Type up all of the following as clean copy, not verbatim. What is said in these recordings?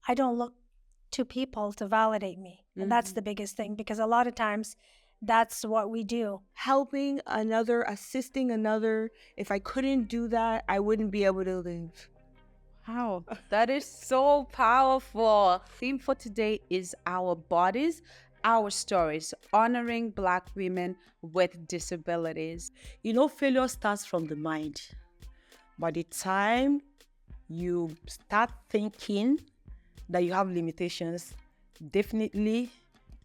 I don't look to people to validate me. And that's the biggest thing, because a lot of times that's what we do. Helping another, assisting another. If I couldn't do that, I wouldn't be able to live. Wow, that is so powerful. Theme for today is our bodies, our stories, honoring Black women with disabilities. Failure starts from the mind. By the time you start thinking that you have limitations, definitely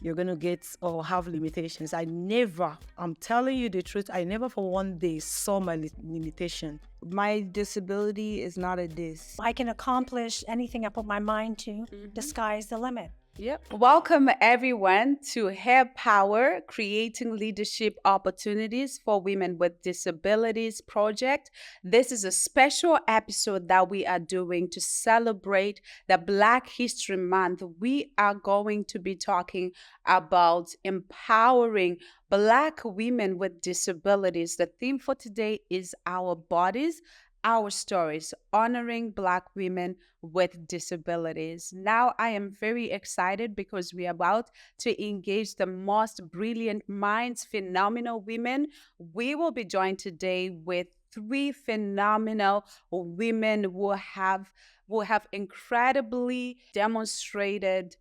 you're going to get or have limitations. I'm telling you the truth, I never for one day saw my limitation. My disability is not a diss. I can accomplish anything I put my mind to. The sky's the limit. Yep. Welcome everyone to Hair Power, Creating Leadership Opportunities for Women with Disabilities project. This is a special episode that we are doing to celebrate the Black History Month. We are going to be talking about empowering Black women with disabilities. The theme for today is our bodies, our stories, honoring Black women with disabilities. Now, I am very excited because we are about to engage the most brilliant minds, phenomenal women. We will be joined today with three phenomenal women who have incredibly demonstrated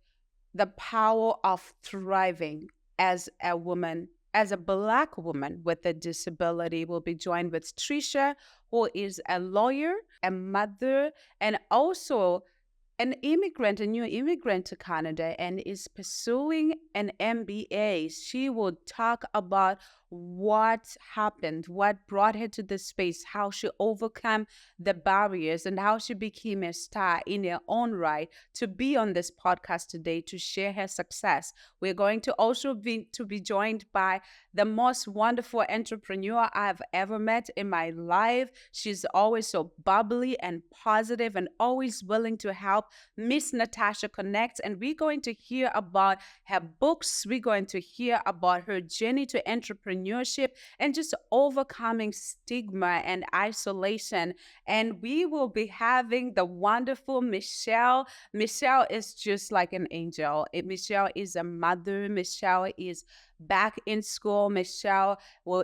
the power of thriving as a woman, as a Black woman with a disability. We'll be joined with Trisha, who is a lawyer, a mother, and also an immigrant, a new immigrant to Canada, and is pursuing an MBA. She will talk about what happened, what brought her to this space, how she overcame the barriers, and how she became a star in her own right to be on this podcast today to share her success. We're going to also be joined by the most wonderful entrepreneur I've ever met in my life. She's always so bubbly and positive and always willing to help. Miss Natasha connects, and we're going to hear about her books. We're going to hear about her journey to entrepreneurship and just overcoming stigma and isolation. And we will be having the wonderful Michelle. Michelle is just like an angel. Michelle is a mother. Michelle is back in school. Michelle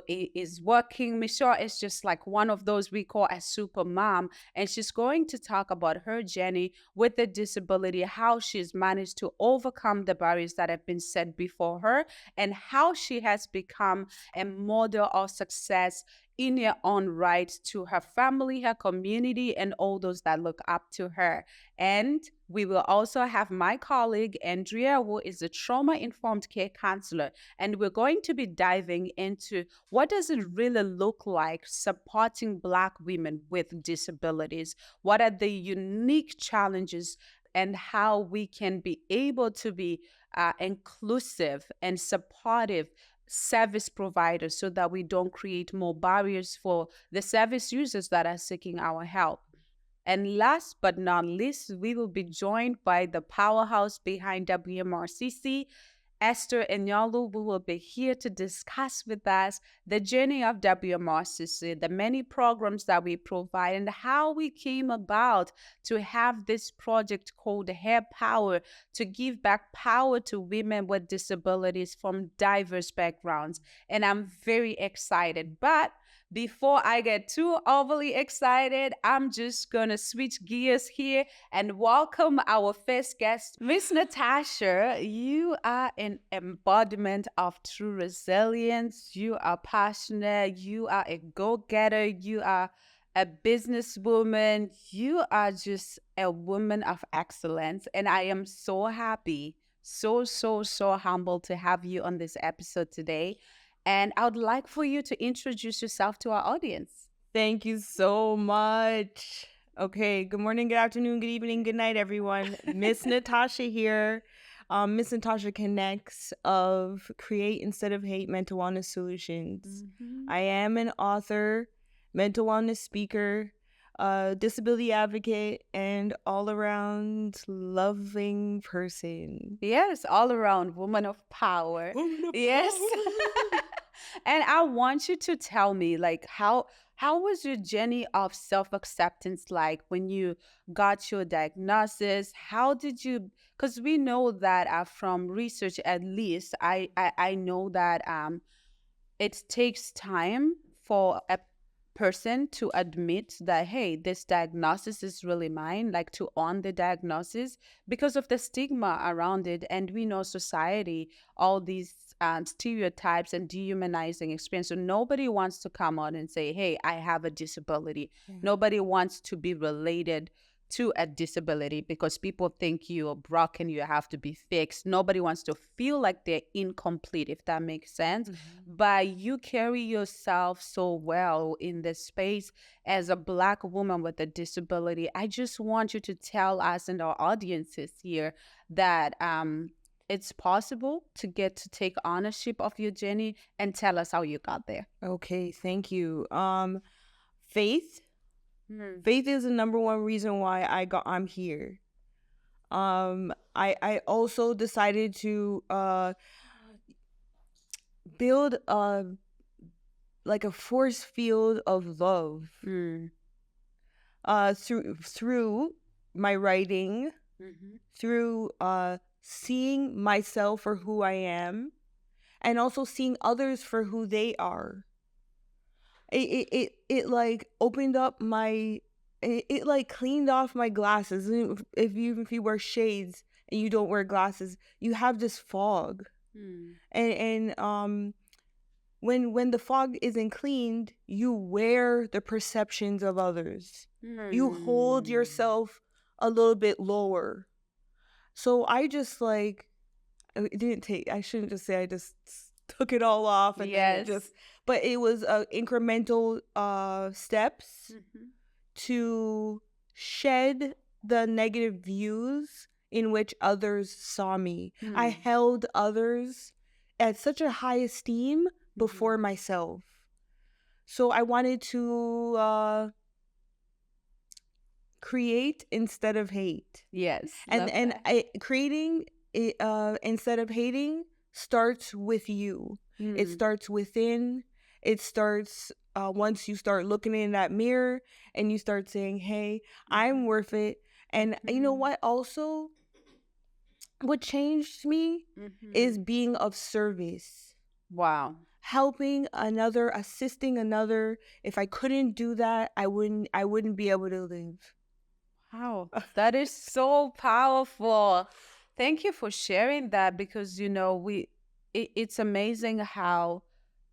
is working. Michelle is just like one of those we call a super mom. And she's going to talk about her journey with a disability, how she's managed to overcome the barriers that have been set before her, and how she has become a model of success in her own right to her family, her community, and all those that look up to her. And we will also have my colleague, Andrea, who is a trauma-informed care counselor. And we're going to be diving into what does it really look like supporting Black women with disabilities? What are the unique challenges and how we can be able to be inclusive and supportive service providers so that we don't create more barriers for the service users that are seeking our help. And last but not least, we will be joined by the powerhouse behind WMRCC, Esther Enyalu, who will be here to discuss with us the journey of WMRCC, the many programs that we provide, and how we came about to have this project called Hair Power to give back power to women with disabilities from diverse backgrounds. And I'm very excited. But before I get too overly excited, I'm just going to switch gears here and welcome our first guest, Miss Natasha. You are an embodiment of true resilience. You are passionate. You are a go-getter. You are a businesswoman. You are just a woman of excellence. And I am so happy, so humbled to have you on this episode today. And I would like for you to introduce yourself to our audience. Thank you so much. Okay, good morning, good afternoon, good evening, good night, everyone. Miss Natasha here. Miss Natasha Connects of Create Instead of Hate Mental Wellness Solutions. I am an author, mental wellness speaker, disability advocate, and all-around loving person. Yes, all around woman of power. Woman of Yes. power. And I want you to tell me, like, how was your journey of self-acceptance like when you got your diagnosis? How did you, because we know that from research, at least I know that it takes time for a person to admit that, hey, this diagnosis is really mine, like to own the diagnosis because of the stigma around it. And we know society, all these stereotypes and dehumanizing experience. So nobody wants to come out and say, hey, I have a disability. Yeah. Nobody wants to be related to a disability because people think you're broken, you have to be fixed. Nobody wants to feel like they're incomplete, if that makes sense. But you carry yourself so well in this space as a Black woman with a disability. I just want you to tell us and our audiences here that it's possible to get to take ownership of your journey, and tell us how you got there. Okay, thank you. Faith. Mm. Faith is the number one reason why I'm here. I also decided to build like a force field of love Mm. through my writing, Mhm. through seeing myself for who I am, and also seeing others for who they are. It like opened up my it like cleaned off my glasses. If you wear shades and you don't wear glasses, you have this fog. Mm. And when the fog isn't cleaned, you wear the perceptions of others. You hold Mm. yourself a little bit lower. So I just like it didn't take, I shouldn't just say I just took it all off and then it Yes. just, but it was incremental steps Mhm. to shed the negative views in which others saw me. I Hmm. held others at such a high esteem before myself. So I wanted to create instead of hate. Yes. And Love and that. creating it, instead of hating starts with you. It Hmm. starts within. It starts once you start looking in that mirror and you start saying, hey, I'm worth it. And you know what also, what changed me is being of service, Wow. helping another, assisting another. If I couldn't do that, I wouldn't be able to live. Wow, that is so powerful. Thank you for sharing that because it's amazing how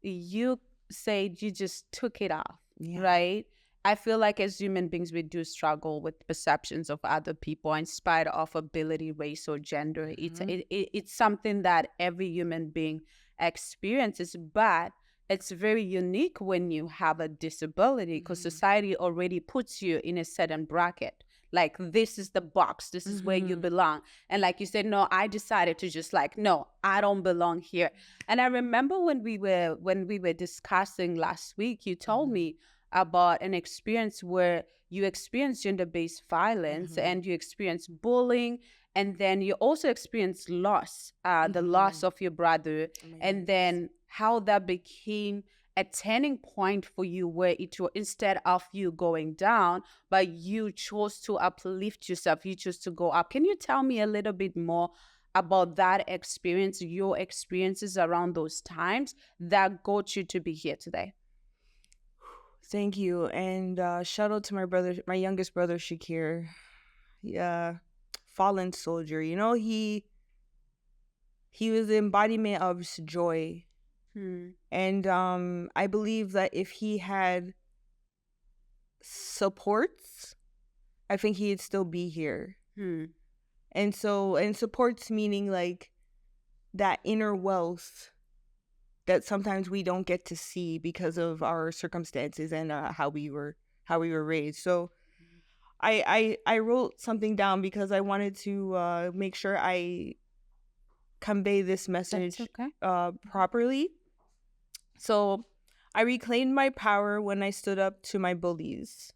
you said you just took it off, Yeah. right? I feel like as human beings we do struggle with perceptions of other people in spite of ability, race, or gender. It's something that every human being experiences, but it's very unique when you have a disability because society already puts you in a certain bracket, like this is the box, this is where you belong. And like you said, no, I decided to just like, no, I don't belong here. And I remember when we were discussing last week, you told me about an experience where you experienced gender-based violence and you experienced bullying, and then you also experienced loss, the loss of your brother, and then how that became a turning point for you where it was, instead of you going down, but you chose to uplift yourself, you chose to go up. Can you tell me a little bit more about that experience, your experiences around those times that got you to be here today? Thank you. And shout out to my brother, my youngest brother, Shakir. Yeah, fallen soldier. You know, he was the embodiment of joy. And I believe that if he had supports, I think he'd still be here. And supports meaning like that inner wealth that sometimes we don't get to see because of our circumstances and how we were raised. So I wrote something down because I wanted to make sure I convey this message okay. properly. So I reclaimed my power when I stood up to my bullies.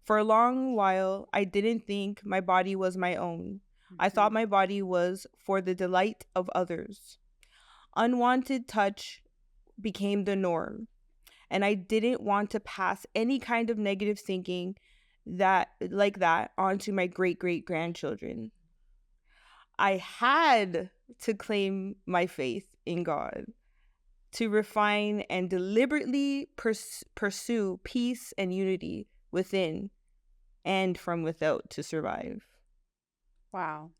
For a long while, I didn't think my body was my own. I thought my body was for the delight of others. Unwanted touch became the norm. And I didn't want to pass any kind of negative thinking that onto my great great grandchildren. I had to claim my faith in God, to refine and deliberately pursue peace and unity within and from without to survive. Wow.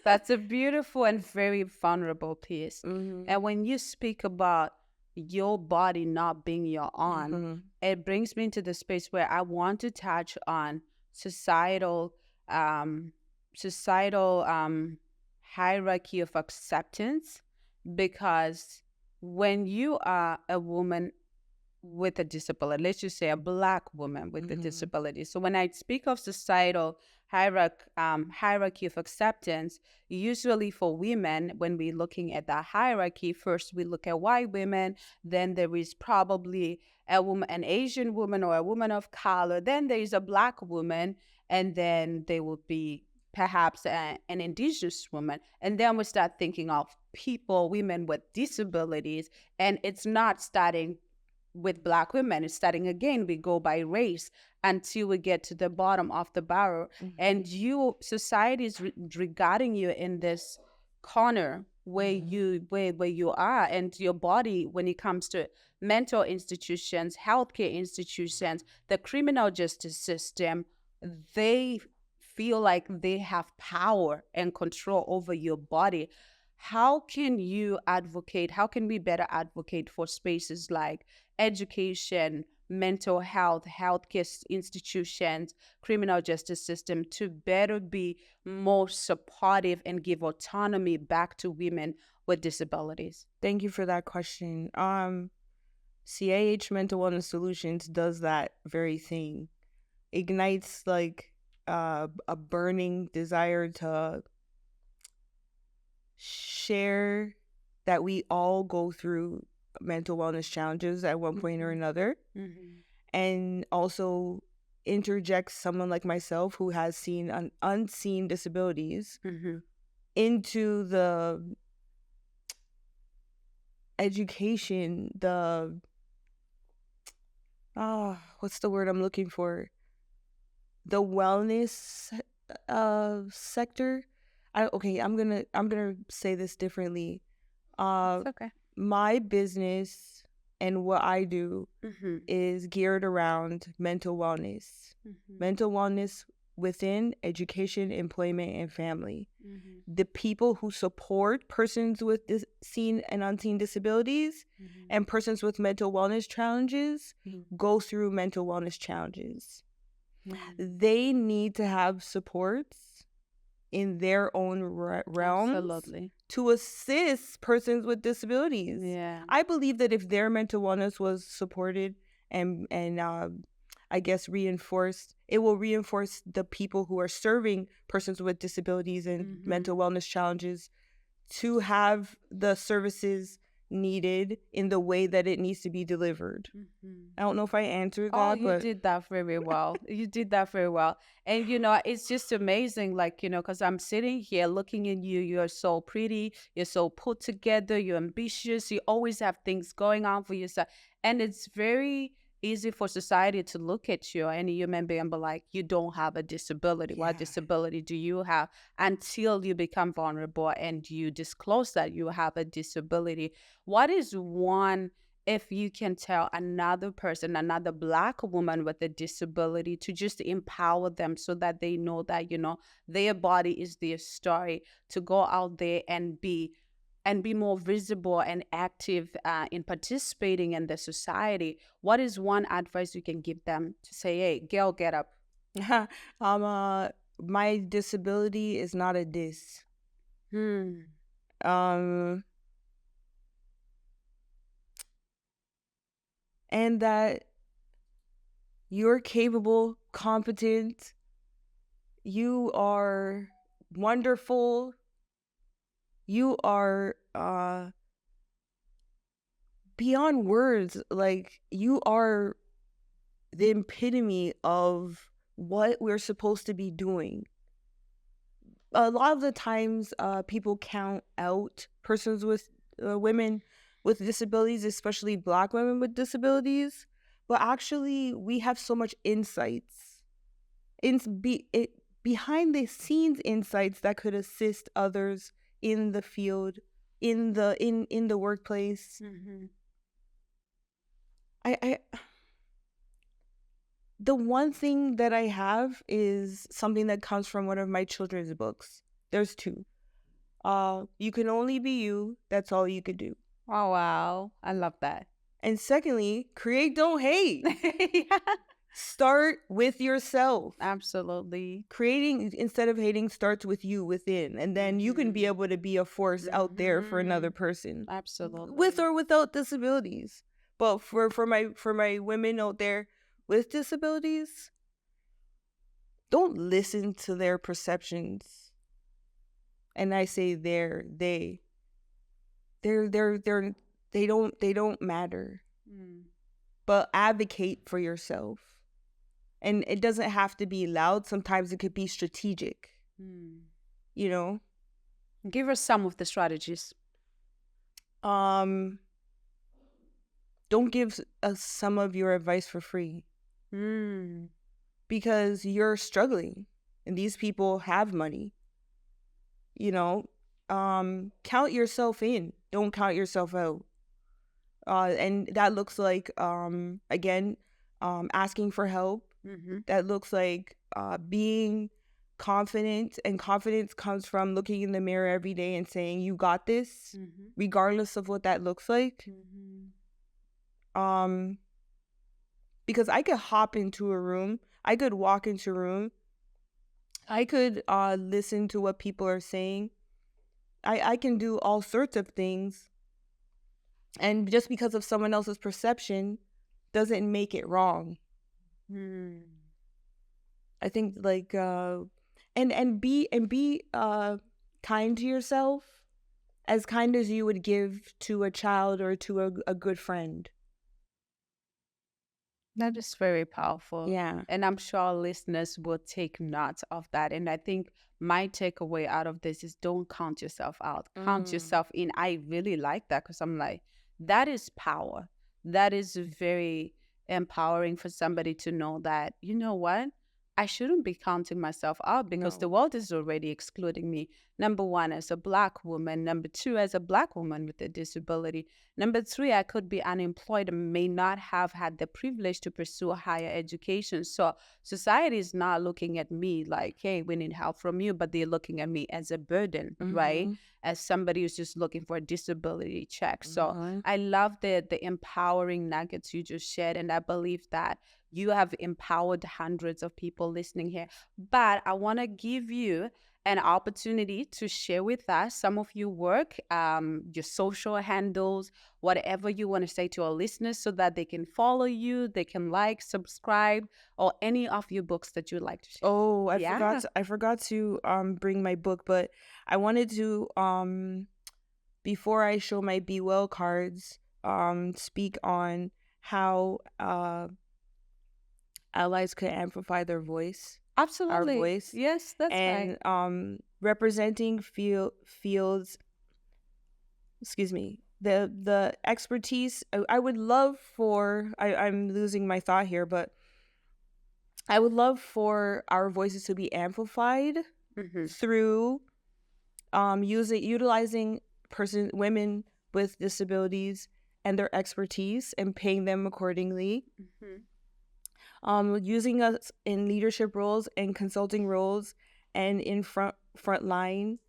That's a beautiful and very vulnerable piece. And when you speak about your body not being your own, it brings me into the space where I want to touch on societal um, societal hierarchy of acceptance, because when you are a woman with a disability, let's just say a Black woman with a disability. So when I speak of societal hierarchy of acceptance, usually for women, when we're looking at that hierarchy, first we look at white women, then there is probably a woman, an Asian woman or a woman of color, then there is a Black woman, and then there will be perhaps an indigenous woman. And then we start thinking of people, women with disabilities, and it's not starting with Black women. It's starting again. We go by race until we get to the bottom of the barrel. And society is regarding you in this corner where you are, and your body, when it comes to mental institutions, healthcare institutions, the criminal justice system, they feel like they have power and control over your body. How can you advocate? How can we better advocate for spaces like education, mental health, healthcare institutions, criminal justice system to better be more supportive and give autonomy back to women with disabilities? Thank you for that question. CAH Mental Wellness Solutions does that very thing. Ignites a burning desire to share that we all go through mental wellness challenges at one point or another, and also interjects someone like myself who has seen unseen disabilities into the education, what's the word I'm looking for? The wellness sector. I'm gonna say this differently. It's okay. My business and what I do is geared around mental wellness. Mental wellness within education, employment, and family. The people who support persons with seen and unseen disabilities and persons with mental wellness challenges go through mental wellness challenges. They need to have supports in their own realms. Absolutely. To assist persons with disabilities. Yeah. I believe that if their mental wellness was supported and I guess reinforced, it will reinforce the people who are serving persons with disabilities and mental wellness challenges to have the services needed in the way that it needs to be delivered. I don't know if I answered that. Oh, you did that very well. You did that very well. And, it's just amazing, because I'm sitting here looking at you. You're so pretty. You're so put together. You're ambitious. You always have things going on for yourself. And it's very easy for society to look at you, any human being, and be like, you don't have a disability. Yeah. What disability do you have? Until you become vulnerable and you disclose that you have a disability. What is one, if you can tell another person, another Black woman with a disability, to just empower them so that they know that, their body is their story, to go out there and be more visible and active in participating in the society? What is one advice you can give them to say, hey, girl, get up? My disability is not a diss. And that you're capable, competent, you are wonderful, you are beyond words. Like, you are the epitome of what we're supposed to be doing. A lot of the times people count out persons with women with disabilities, especially Black women with disabilities, but actually we have so much insights, behind the scenes insights that could assist others in the field, in the workplace. I the one thing that I have is something that comes from one of my children's books. There's two. You can only be you. That's all you could do. Oh, wow. I love that. And secondly, create, don't hate. Yeah. Start with yourself. Absolutely. Creating instead of hating starts with you within, and then you can be able to be a force out there for another person, Absolutely. with or without disabilities. But for my women out there with disabilities, don't listen to their perceptions. And I say they don't matter. But advocate for yourself. And it doesn't have to be loud. Sometimes it could be strategic. You know? Give us some of the strategies. Don't give us some of your advice for free. Because you're struggling. And these people have money. You know? Count yourself in. Don't count yourself out. And that looks like, again, asking for help. That looks like being confident, and confidence comes from looking in the mirror every day and saying, you got this, regardless of what that looks like. Because I could hop into a room, I could walk into a room, I could listen to what people are saying. I can do all sorts of things. And just because of someone else's perception doesn't make it wrong. I think like and be kind to yourself, as kind as you would give to a child or to a good friend. That is very powerful. Yeah. And I'm sure our listeners will take note of that. And I think my takeaway out of this is don't count yourself out. Count yourself in. I really like that, because I'm like, that is power. That is very empowering for somebody to know that, you know what? I shouldn't be counting myself out, because No. the world is already excluding me. Number one, as a Black woman. Number two, as a Black woman with a disability. Number three, I could be unemployed and may not have had the privilege to pursue higher education. So society is not looking at me like, hey, we need help from you, but they're looking at me as a burden, right? As somebody who's just looking for a disability check. So I love the empowering nuggets you just shared. And I believe that you have empowered hundreds of people listening here. But I want to give you an opportunity to share with us some of your work, your social handles, whatever you want to say to our listeners, so that they can follow you, they can like, subscribe, or any of your books that you'd like to share. Oh, I forgot to bring my book, but I wanted to before I show my Be Well cards, speak on how allies could amplify their voice. Absolutely. Our voice. Yes, that's right. And representing fields, excuse me, the expertise. I would love for, I'm losing my thought here, but I would love for our voices to be amplified through utilizing women with disabilities and their expertise, and paying them accordingly. Using us in leadership roles and consulting roles and in front line,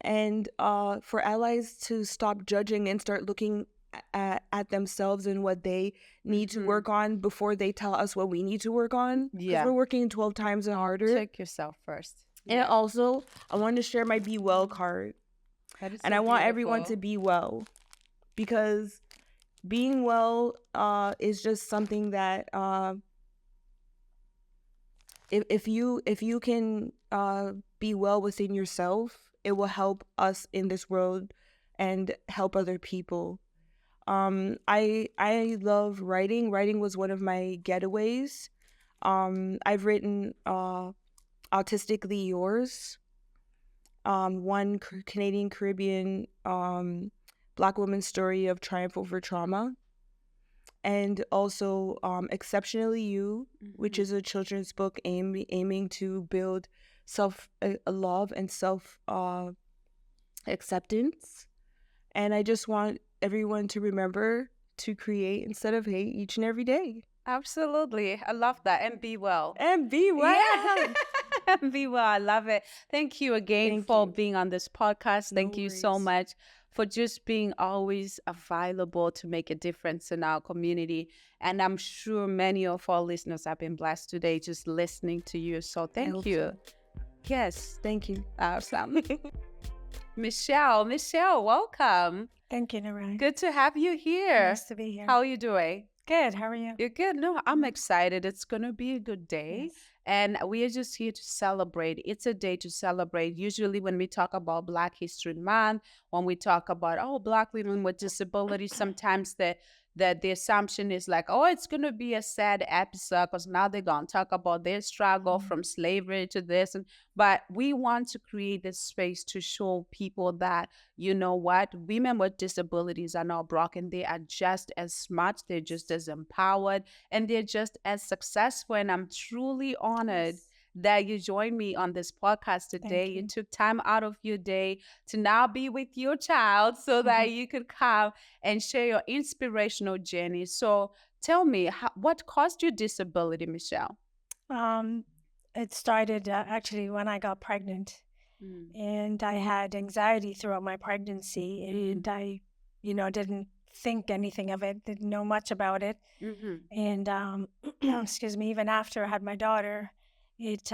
and for allies to stop judging and start looking at themselves and what they need to work on before they tell us what we need to work on, because we're working 12 times harder. Check yourself first. And also, I wanted to share my Be Well card, and I want everyone to be well, because being well is just something that if you can be well within yourself, it will help us in this world and help other people. I love writing. Writing was one of my getaways. I've written Autistically Yours, one Canadian Caribbean Black woman's story of triumph over trauma, and also Exceptionally You, which is a children's book aiming to build self love and self acceptance. And I just want everyone to remember to create instead of hate each and every day. Absolutely. I love that. And be well. And be well. Yeah. And be well. I love it. Thank you again Thank for you. being on this podcast. No Thank you so worries. much for just being always available to make a difference in our community. And I'm sure many of our listeners have been blessed today just listening to you. So thank hope you. so. Yes. Thank you. Awesome. Michelle, welcome. Thank you, Narayan. Good to have you here. Nice to be here. How are you doing? Good. How are you? You're good. No, I'm excited. It's going to be a good day. Yes. And we are just here to celebrate. It's a day to celebrate. Usually, when we talk about Black History Month, when we talk about, Black women with disabilities, sometimes the assumption is like, it's going to be a sad episode because now they're going to talk about their struggle from slavery to this. But we want to create this space to show people that, you know what, women with disabilities are not broken. They are just as smart, they're just as empowered, and they're just as successful. And I'm truly honored that you joined me on this podcast today. You took time out of your day to now be with your child so that you could come and share your inspirational journey. So tell me, what caused your disability, Michelle? It started actually when I got pregnant, and I had anxiety throughout my pregnancy, and I, didn't think anything of it, didn't know much about it, and excuse me, even after I had my daughter, it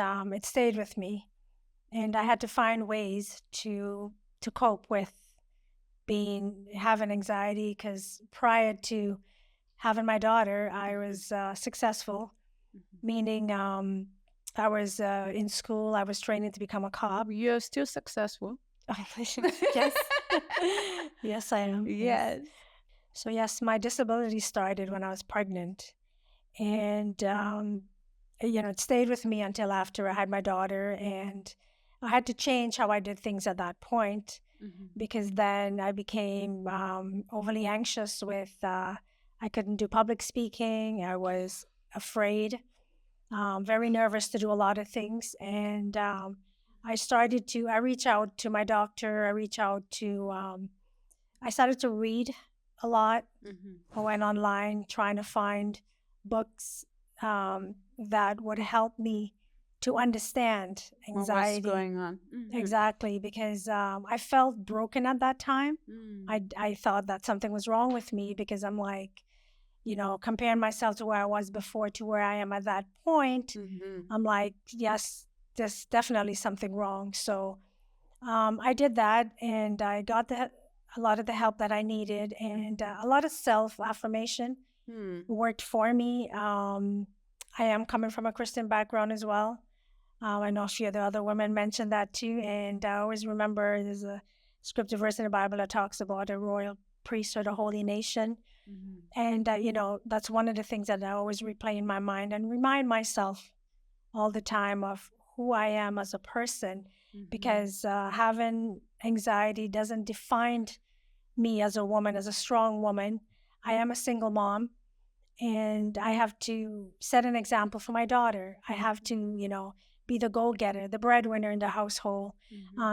stayed with me, and I had to find ways to cope with having anxiety, because prior to having my daughter, I was successful, meaning I was in school. I was training to become a cop. You're still successful. Yes. Yes, I am. Yes. So yes, my disability started when I was pregnant, and it stayed with me until after I had my daughter, and I had to change how I did things at that point, because then I became overly anxious with, I couldn't do public speaking. I was afraid, very nervous to do a lot of things. And I reach out to my doctor. I started to read a lot. I went online trying to find books that would help me to understand anxiety. What's going on? Exactly, because I felt broken at that time. I thought that something was wrong with me, because I'm like, comparing myself to where I was before to where I am at that point. I'm like, yes, there's definitely something wrong. So I did that, and I got a lot of the help that I needed, and a lot of self-affirmation worked for me. I am coming from a Christian background as well. I know a few of the other women mentioned that too. And I always remember there's a scripture verse in the Bible that talks about a royal priesthood, a holy nation. And, that's one of the things that I always replay in my mind and remind myself all the time of who I am as a person, because having anxiety doesn't define me as a woman, as a strong woman. I am a single mom, and I have to set an example for my daughter. I have to, be the go-getter, the breadwinner in the household.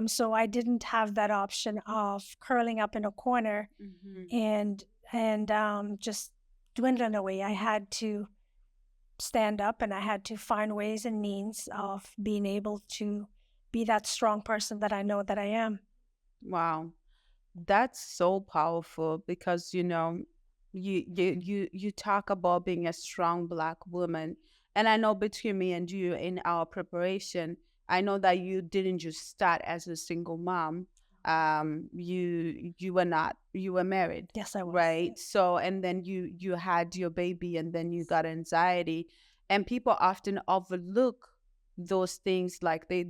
So I didn't have that option of curling up in a corner and just dwindling away. I had to stand up, and I had to find ways and means of being able to be that strong person that I know that I am. Wow. That's so powerful because you talk about being a strong Black woman, and I know between me and you in our preparation, I know that you didn't just start as a single mom. You were not, you were married. Yes, I was. Right? So and then you had your baby, and then you got anxiety, and people often overlook those things, like they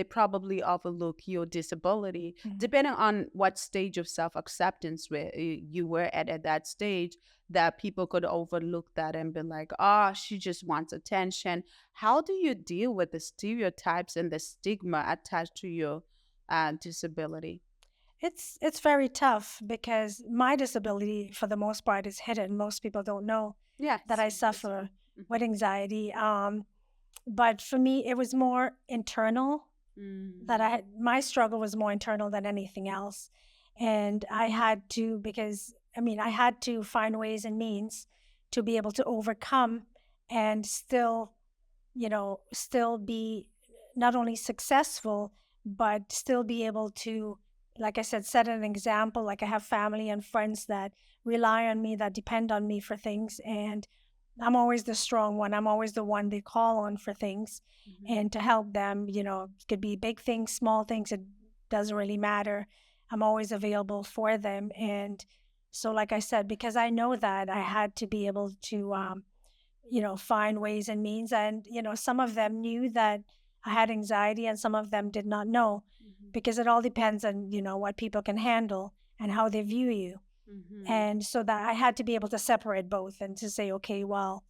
probably overlook your disability depending on what stage of self-acceptance where you were at that stage, that people could overlook that and be like, she just wants attention. How do you deal with the stereotypes and the stigma attached to your disability? It's very tough because my disability, for the most part, is hidden. Most people don't know Yes. that I That's suffer true. with anxiety. But for me, it was more internal. That Mm. my struggle was more internal than anything else, and I had to, because I mean, I had to find ways and means to be able to overcome and still, still be not only successful, but still be able to, like I said, set an example. Like I have family and friends that rely on me, that depend on me for things. And I'm always the strong one. I'm always the one they call on for things and to help them. It could be big things, small things. It doesn't really matter. I'm always available for them. And so, like I said, because I know that, I had to be able to, find ways and means. And, some of them knew that I had anxiety and some of them did not know, because it all depends on, what people can handle and how they view you. And so that I had to be able to separate both and to say, okay, well,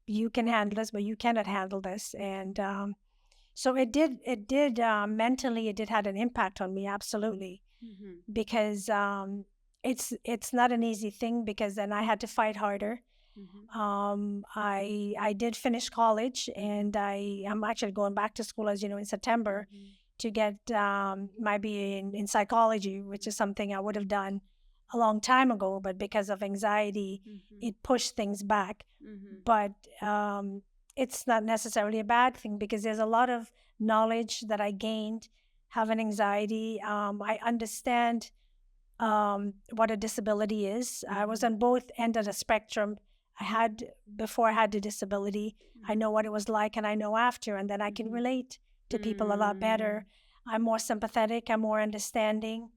you can handle this, but you cannot handle this. And so it did mentally, it did had an impact on me, absolutely, because it's not an easy thing, because then I had to fight harder. I did finish college, and I am actually going back to school, as you know, in September, to get my BA in psychology, which is something I would have done a long time ago, but because of anxiety, it pushed things back. But it's not necessarily a bad thing, because there's a lot of knowledge that I gained having anxiety. I understand what a disability is. I was on both ends of the spectrum. Before I had the disability, I know what it was like, and I know after, and then I can relate to people a lot better. I'm more sympathetic, I'm more understanding.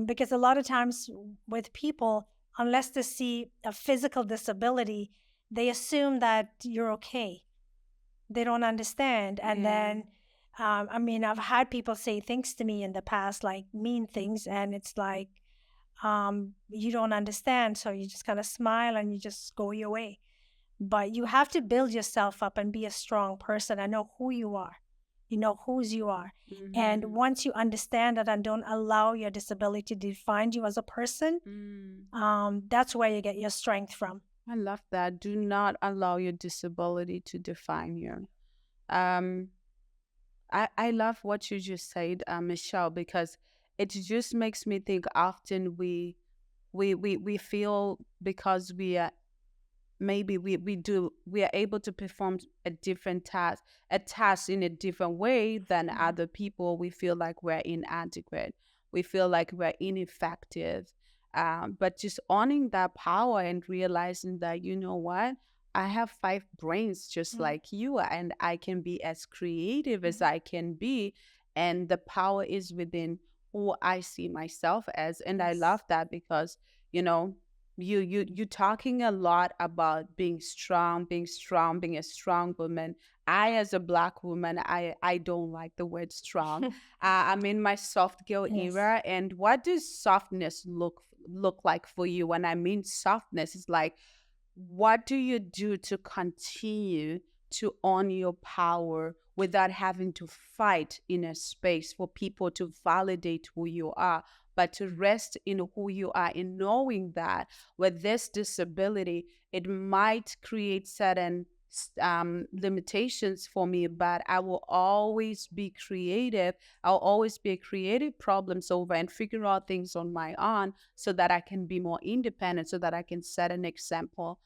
Because a lot of times with people, unless they see a physical disability, they assume that you're okay. They don't understand. And then, I mean, I've had people say things to me in the past, like mean things, and it's like, you don't understand. So you just kind of smile and you just go your way. But you have to build yourself up and be a strong person and know who you are. You know whose you are. And once you understand that and don't allow your disability to define you as a person, that's where you get your strength from. I love that. Do not allow your disability to define you. Um, I love what you just said, Michelle, because it just makes me think often we feel because we are maybe we are able to perform a task in a different way than other people. We feel like we're inadequate, we feel like we're ineffective, but just owning that power and realizing that, you know what, I have five brains just like you, and I can be as creative as I can be, and the power is within who I see myself as. And I love that because, you know, you talking a lot about being strong, being a strong woman. I, as a Black woman, I don't like the word strong. I'm in my soft girl Yes. era. And what does softness look like for you? When I mean softness, it's like, what do you do to continue to own your power without having to fight in a space for people to validate who you are, but to rest in who you are, in knowing that with this disability, it might create certain limitations for me, but I will always be creative. I'll always be a creative problem solver and figure out things on my own so that I can be more independent, so that I can set an example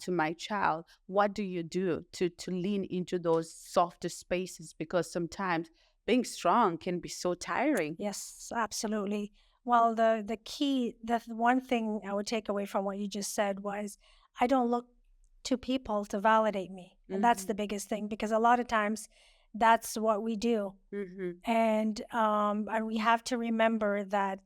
to my child. What do you do to lean into those softer spaces? Because sometimes being strong can be so tiring. Yes, absolutely. Well, the key, one thing I would take away from what you just said was, I don't look to people to validate me. And that's the biggest thing, because a lot of times that's what we do. And we have to remember that,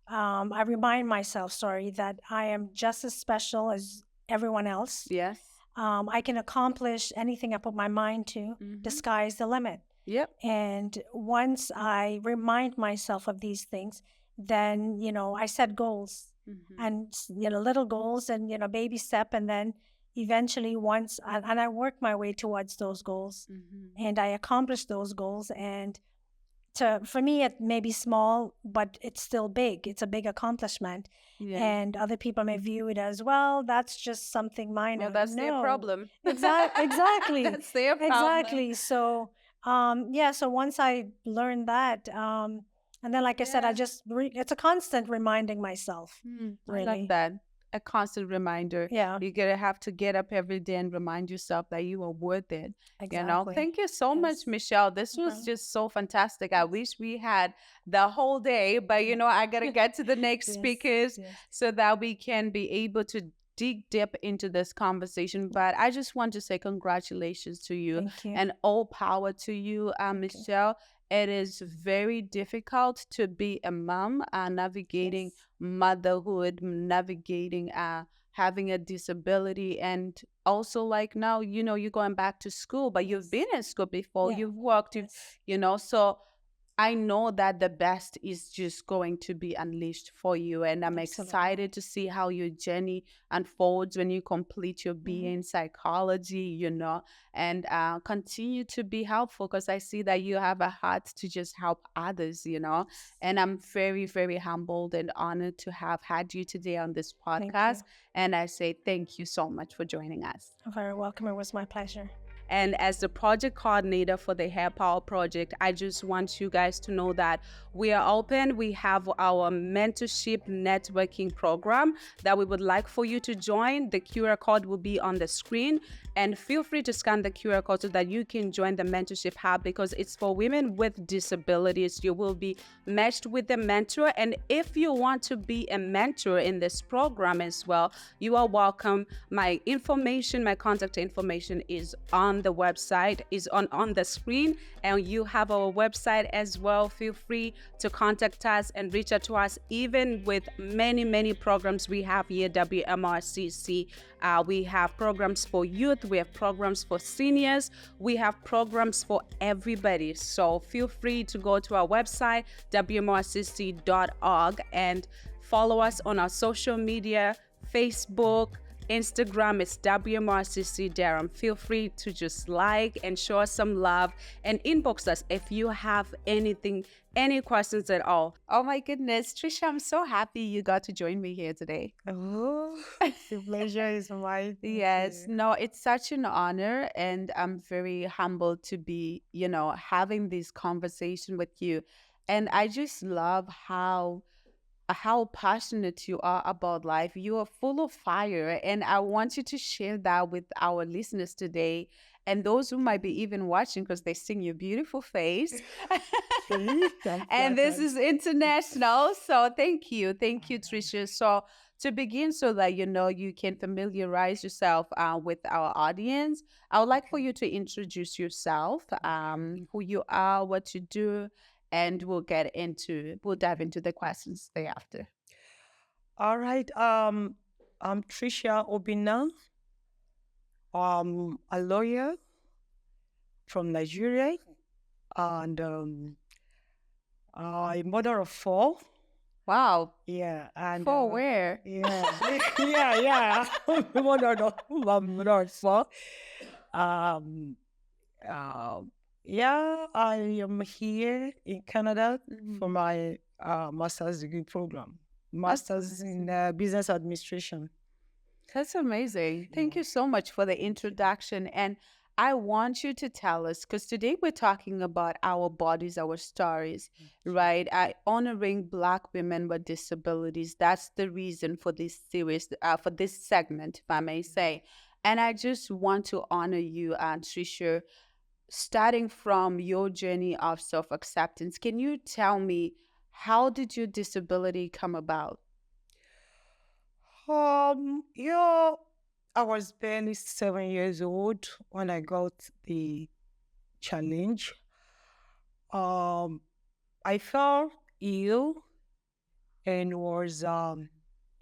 I remind myself, sorry, that I am just as special as everyone else. Yes. I can accomplish anything I put my mind to. The sky's the limit. Yep. And once I remind myself of these things, then, I set goals and, little goals and, baby step. And then eventually and I work my way towards those goals and I accomplish those goals. And for me it may be small, but it's still big. It's a big accomplishment. Yeah. And other people may view it as, well, that's just something minor. Well, that's their No. problem. Exactly. That's their problem. Exactly. So so once I learned that, and then like I said, I Yeah. just it's a constant reminding myself. I Really. like that. A constant reminder. Yeah. You're gonna have to get up every day and remind yourself that you are worth it. You know, Exactly. thank you so much, Yes. Michelle. This was Mhm. just so fantastic. I wish we had the whole day, but you know, I gotta get to the next Yes, speakers yes. so that we can be able to dig deep into this conversation. But I just want to say congratulations to you Thank you. and all power to you, Thank you. Michelle. It is very difficult to be a mom, navigating Yes. motherhood, navigating having a disability, and also like now, you know, you're going back to school, but you've been in school before, Yeah. you've worked, Yes. you know, so I know that the best is just going to be unleashed for you. And I'm Absolutely. excited to see how your journey unfolds when you complete your BA in psychology, you know, and continue to be helpful, because I see that you have a heart to just help others, you know. And I'm very, very humbled and honored to have had you today on this Thank podcast. you. And I say thank you so much for joining us. You're very welcome. It was my pleasure. And as the project coordinator for the Hair Power Project, I just want you guys to know that we are open. We have our mentorship networking program that we would like for you to join. The QR code will be on the screen. And feel free to scan the QR code so that you can join the mentorship hub, because it's for women with disabilities. You will be matched with a mentor. And if you want to be a mentor in this program as well, you are welcome. My information, my contact information is on the website, is on the screen, and you have our website as well. Feel free to contact us and reach out to us. Even with many programs we have here at WMRCC, we have programs for youth, we have programs for seniors, we have programs for everybody. So feel free to go to our website, wmrcc.org, and follow us on our social media, Facebook, Instagram is WMRCC Durham. Feel free to just like and show us some love, and inbox us if you have anything, any questions at all. Oh my goodness, Trisha, I'm so happy you got to join me here today. Oh, the pleasure is mine. Yes, no, it's such an honor, and I'm very humbled to be, you know, having this conversation with you. And I just love how passionate you are about life. You are full of fire, and I want you to share that with our listeners today, and those who might be even watching, because they see your beautiful face. And this is international, so thank you, Tricia. So to begin, so that you know you can familiarize yourself with our audience, I would like for you to introduce yourself, who you are, what you do, and we'll dive into the questions thereafter. All right. I'm Tricia Obina. A lawyer from Nigeria, and a mother of four. Wow. Yeah, and For where? yeah, yeah. Mother of four. Um, yeah, I am here in Canada for my master's degree program, master's in business administration. That's amazing. Thank you so much for the introduction. And I want you to tell us, because today we're talking about our bodies, our stories, right? Honoring Black women with disabilities. That's the reason for this series, for this segment, if I may say. And I just want to honor you, Trisha, starting from your journey of self-acceptance. Can you tell me, how did your disability come about? Yeah, I was barely 7 years old when I got the challenge. I fell ill and was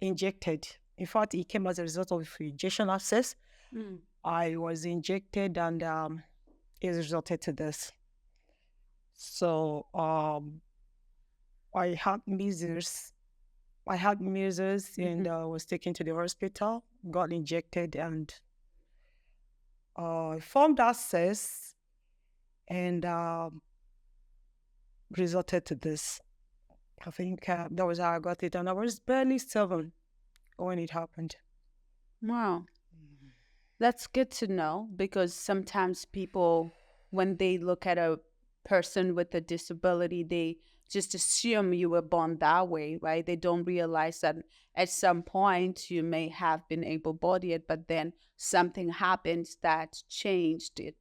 injected. In fact, it came as a result of injection abscess. I was injected, and it resulted to this. So I had measles. And was taken to the hospital, got injected, and formed abscess. And resorted to this. I think that was how I got it. And I was barely 7 when it happened. Wow. That's good to know because sometimes people, when they look at a person with a disability, they just assume you were born that way, right? They don't realize that at some point you may have been able bodied, but then something happens that changed it.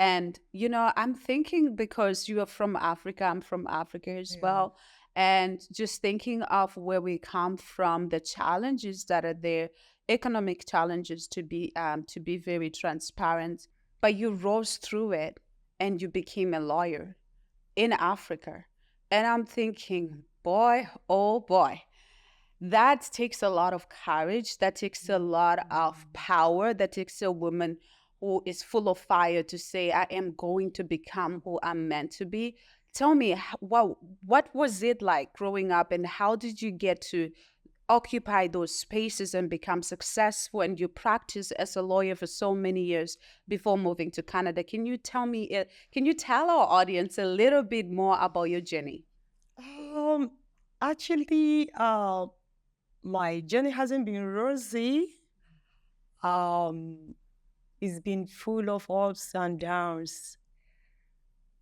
And, I'm thinking because you are from Africa, I'm from Africa as well. And just thinking of where we come from, the challenges that are there, economic challenges to be very transparent, but you rose through it and you became a lawyer in Africa. And I'm thinking, boy, oh boy, that takes a lot of courage. That takes a lot of power. That takes a woman who is full of fire to say, I am going to become who I'm meant to be. Tell me, what was it like growing up and how did you get to occupy those spaces and become successful, and you practice as a lawyer for so many years before moving to Canada? Can you tell me, can you tell our audience a little bit more about your journey? Actually, my journey hasn't been rosy. It's been full of ups and downs.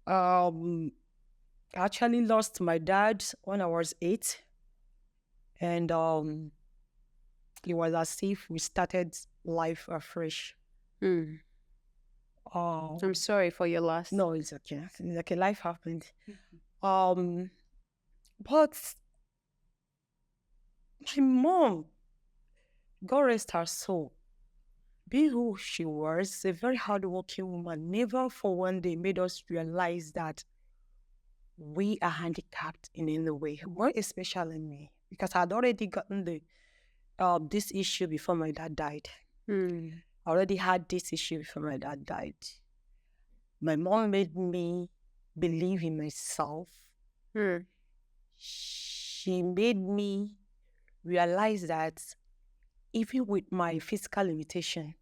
I actually lost my dad when I was 8. And it was as if we started life afresh. I'm sorry for your loss. No, it's okay. It's okay. Life happened. But my mom, God rest her soul, being who she was, a very hardworking woman, never for one day made us realize that we are handicapped in any way, more especially me, because I'd already gotten this issue before my dad died. I already had this issue before my dad died. My mom made me believe in myself. She made me realize that even with my physical limitation,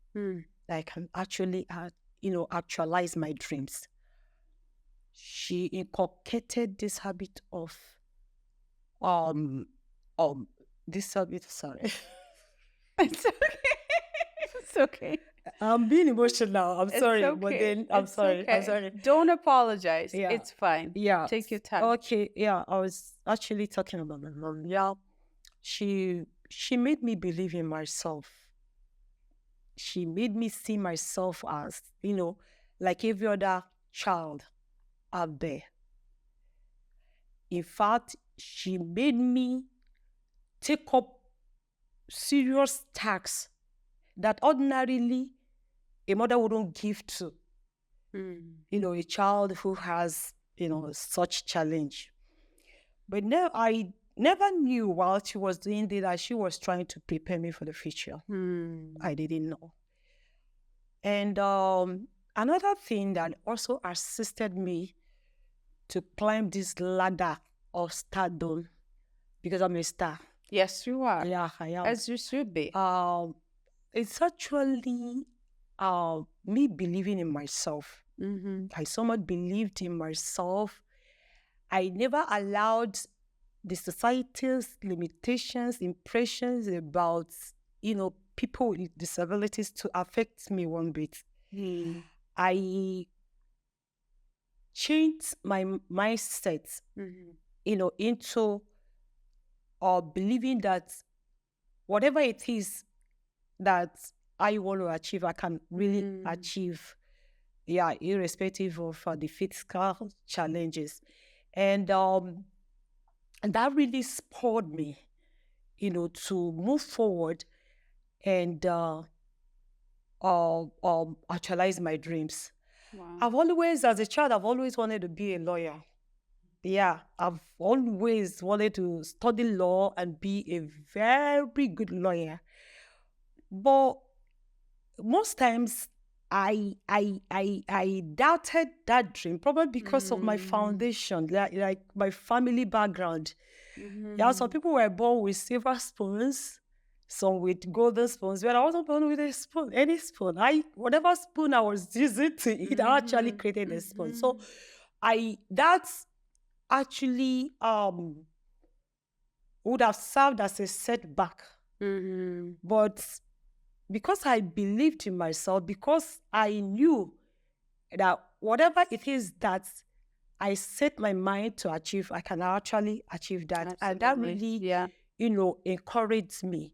I can actually, actualize my dreams. She inculcated this habit of, this habit, sorry. It's okay. It's okay. I'm being emotional. I'm sorry, okay. but then I'm It's sorry. okay. I'm sorry. Don't apologize. Yeah. It's fine. Yeah. Take your time. Okay. Yeah. I was actually talking about my mom. Yeah. She made me believe in myself. She made me see myself as, like every other child out there. In fact, she made me take up serious tasks that ordinarily a mother wouldn't give to, a child who has, such challenge. But I never knew while she was doing that she was trying to prepare me for the future. I didn't know. And another thing that also assisted me to climb this ladder of stardom, because I'm a star. Yes, you are. Yeah, I am. As you should be. It's actually me believing in myself. I so much believed in myself. I never allowed the society's limitations, impressions about, people with disabilities to affect me one bit. I changed my mindset, into believing that whatever it is that I want to achieve, I can really achieve. Yeah, irrespective of the physical challenges. And that really spurred me, to move forward and actualize my dreams. Wow. As a child, I've always wanted to be a lawyer. Yeah, I've always wanted to study law and be a very good lawyer. But most times, I doubted that dream, probably because of my foundation, like my family background. Yeah, some people were born with silver spoons, some with golden spoons, but I wasn't born with a spoon, any spoon. Whatever spoon I was using to eat, I actually created a spoon. So that's actually would have served as a setback. But because I believed in myself, because I knew that whatever it is that I set my mind to achieve, I can actually achieve that. And that Absolutely. really, encouraged me.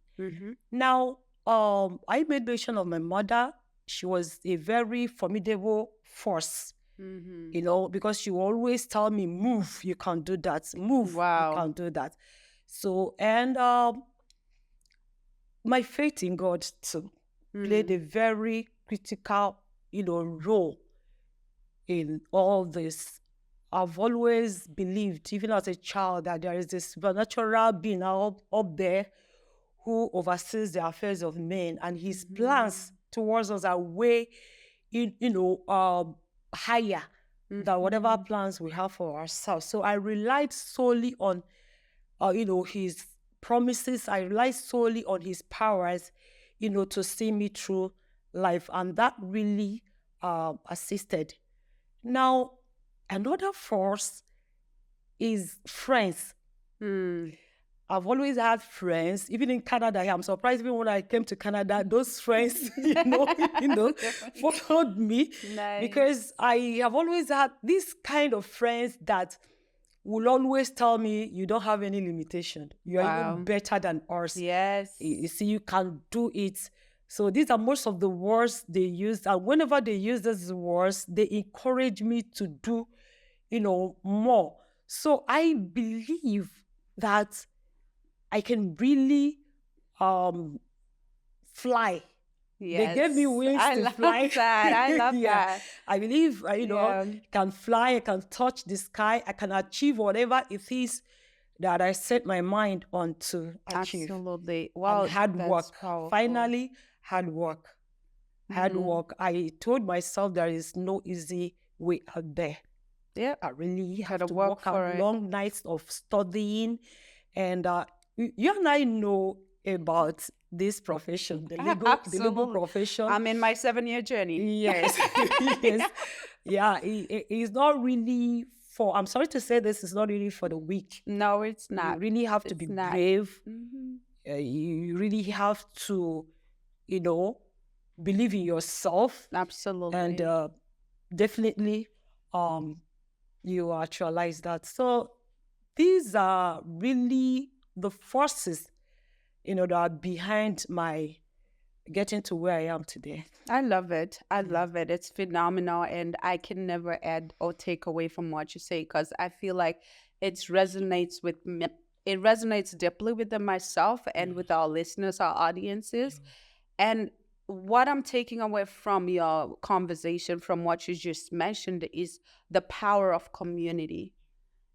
Now, I made mention of my mother. She was a very formidable force, because she will always tell me, move, you can do that. Move, Wow. you can do that. So, and my faith in God too played a very critical, role in all this. I've always believed, even as a child, that there is this supernatural being up there who oversees the affairs of men, and his plans towards us are way, higher than whatever plans we have for ourselves. So I relied solely on, his promises. I relied solely on his powers, to see me through life, and that really assisted. Now, another force is friends. I've always had friends, even in Canada. I'm surprised even when I came to Canada, those friends, followed me. Nice. Because I have always had this kind of friends that will always tell me, you don't have any limitation. You are Wow. even better than us. Yes. You see, you can do it. So these are most of the words they use. And whenever they use these words, they encourage me to do, more. So I believe that I can really fly. They gave me wings I to love fly. that. I love that. I believe, Yeah. can fly, I can touch the sky, I can achieve whatever it is that I set my mind on to achieve. Absolutely. Wow. And hard that's work. powerful. Finally, hard work. Hard work. I told myself there is no easy way out there. Yeah. I really have Gotta to work work for out it. long nights of studying. And you and I know about this profession, the legal Absolutely. profession. I'm in my 7-year journey. Yes. Yes. Yeah, it's not really for, I'm sorry to say this, it's not really for the weak. No, it's You not. really have to be It's not. brave. You really have to, believe in yourself. Absolutely. And definitely you actualize that. So these are really the forces, that are behind my getting to where I am today. I love it. I love it. It's phenomenal. And I can never add or take away from what you say, because I feel like it resonates with me. It resonates deeply with myself and with our listeners, our audiences. And what I'm taking away from your conversation, from what you just mentioned, is the power of community.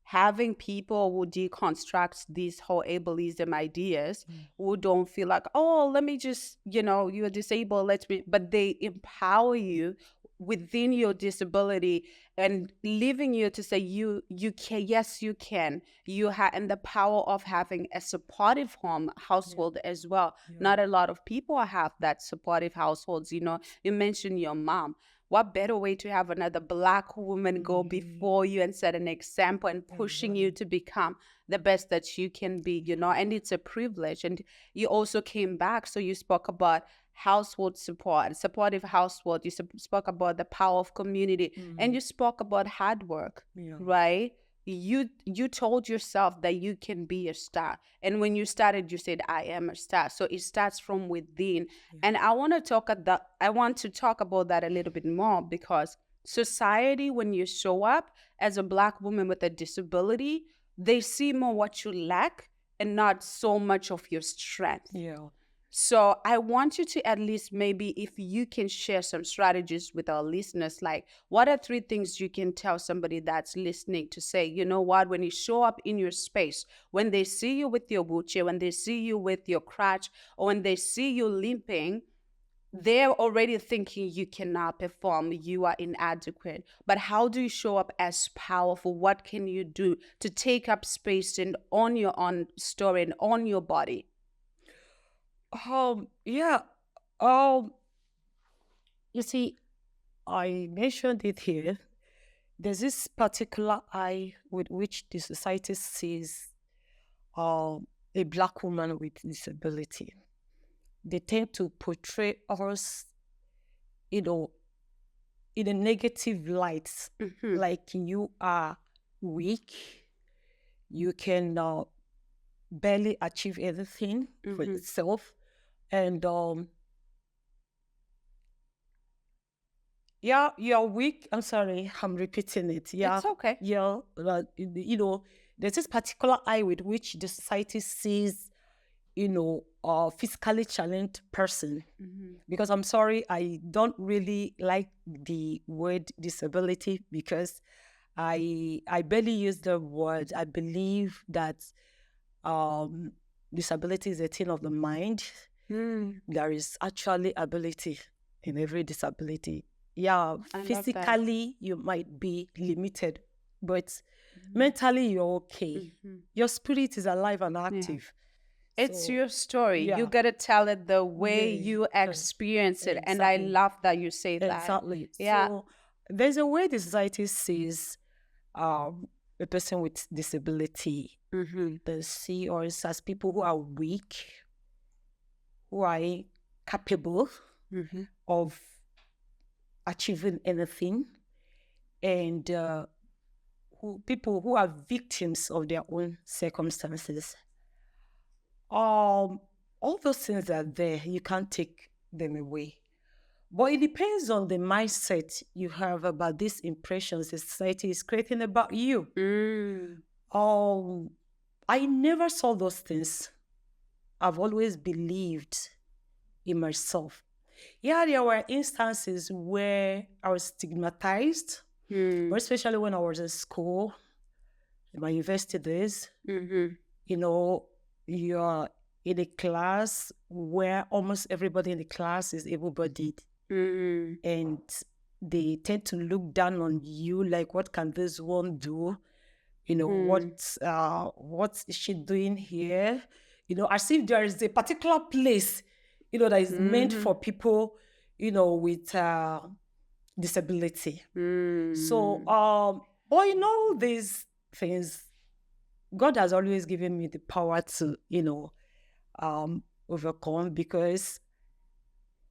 Having people who deconstruct these whole ableism ideas, who don't feel like, oh, let me just, you're disabled, but they empower you within your disability and leaving you to say you can, yes you can, you have, and the power of having a supportive household as well. Not a lot of people have that supportive households. You mentioned your mom. What better way to have another Black woman go before you and set an example and pushing you to become the best that you can be, and it's a privilege. And you also came back, so you spoke about household support, supportive household. You spoke about the power of community, and you spoke about hard work, right? You told yourself that you can be a star, and when you started, you said, I am a star. So it starts from within. And I want to talk about that a little bit more, because society, when you show up as a Black woman with a disability, they see more what you lack and not so much of your strength. So I want you to, at least maybe if you can share some strategies with our listeners, like what are 3 things you can tell somebody that's listening to say, you know what, when you show up in your space, when they see you with your wheelchair, when they see you with your crutch, or when they see you limping, they're already thinking you cannot perform, you are inadequate. But how do you show up as powerful? What can you do to take up space and own your own story and own your body? Yeah. You see, I mentioned it here there's this particular eye with which the society sees a Black woman with disability. They tend to portray us, in a negative light, like you are weak, you can barely achieve anything for yourself, and yeah, you're weak. I'm sorry, I'm repeating it. Yeah, It's okay. Yeah, there's this particular eye with which the society sees, a physically challenged person. Because I'm sorry, I don't really like the word disability because I barely use the word. I believe that disability is a thing of the mind. There is actually ability in every disability. Yeah, physically you might be limited, but mentally you're okay. Your spirit is alive and active. It's So, your story. yeah. You got to tell it the way Yes, you experience it. And I exactly. love that you say that. Exactly. Yeah. So there's a way the society sees a person with disability. They see us as people who are weak, who are incapable of achieving anything, and people who are victims of their own circumstances. All those things are there. You can't take them away. But it depends on the mindset you have about these impressions the society is creating about you. I never saw those things. I've always believed in myself. Yeah, there were instances where I was stigmatized, but especially when I was in school, in my university days. You're in a class where almost everybody in the class is able-bodied. And they tend to look down on you, like, what can this one do? What is she doing here? As if there is a particular place, that is meant for people, with disability. So, but these things, God has always given me the power to, overcome, because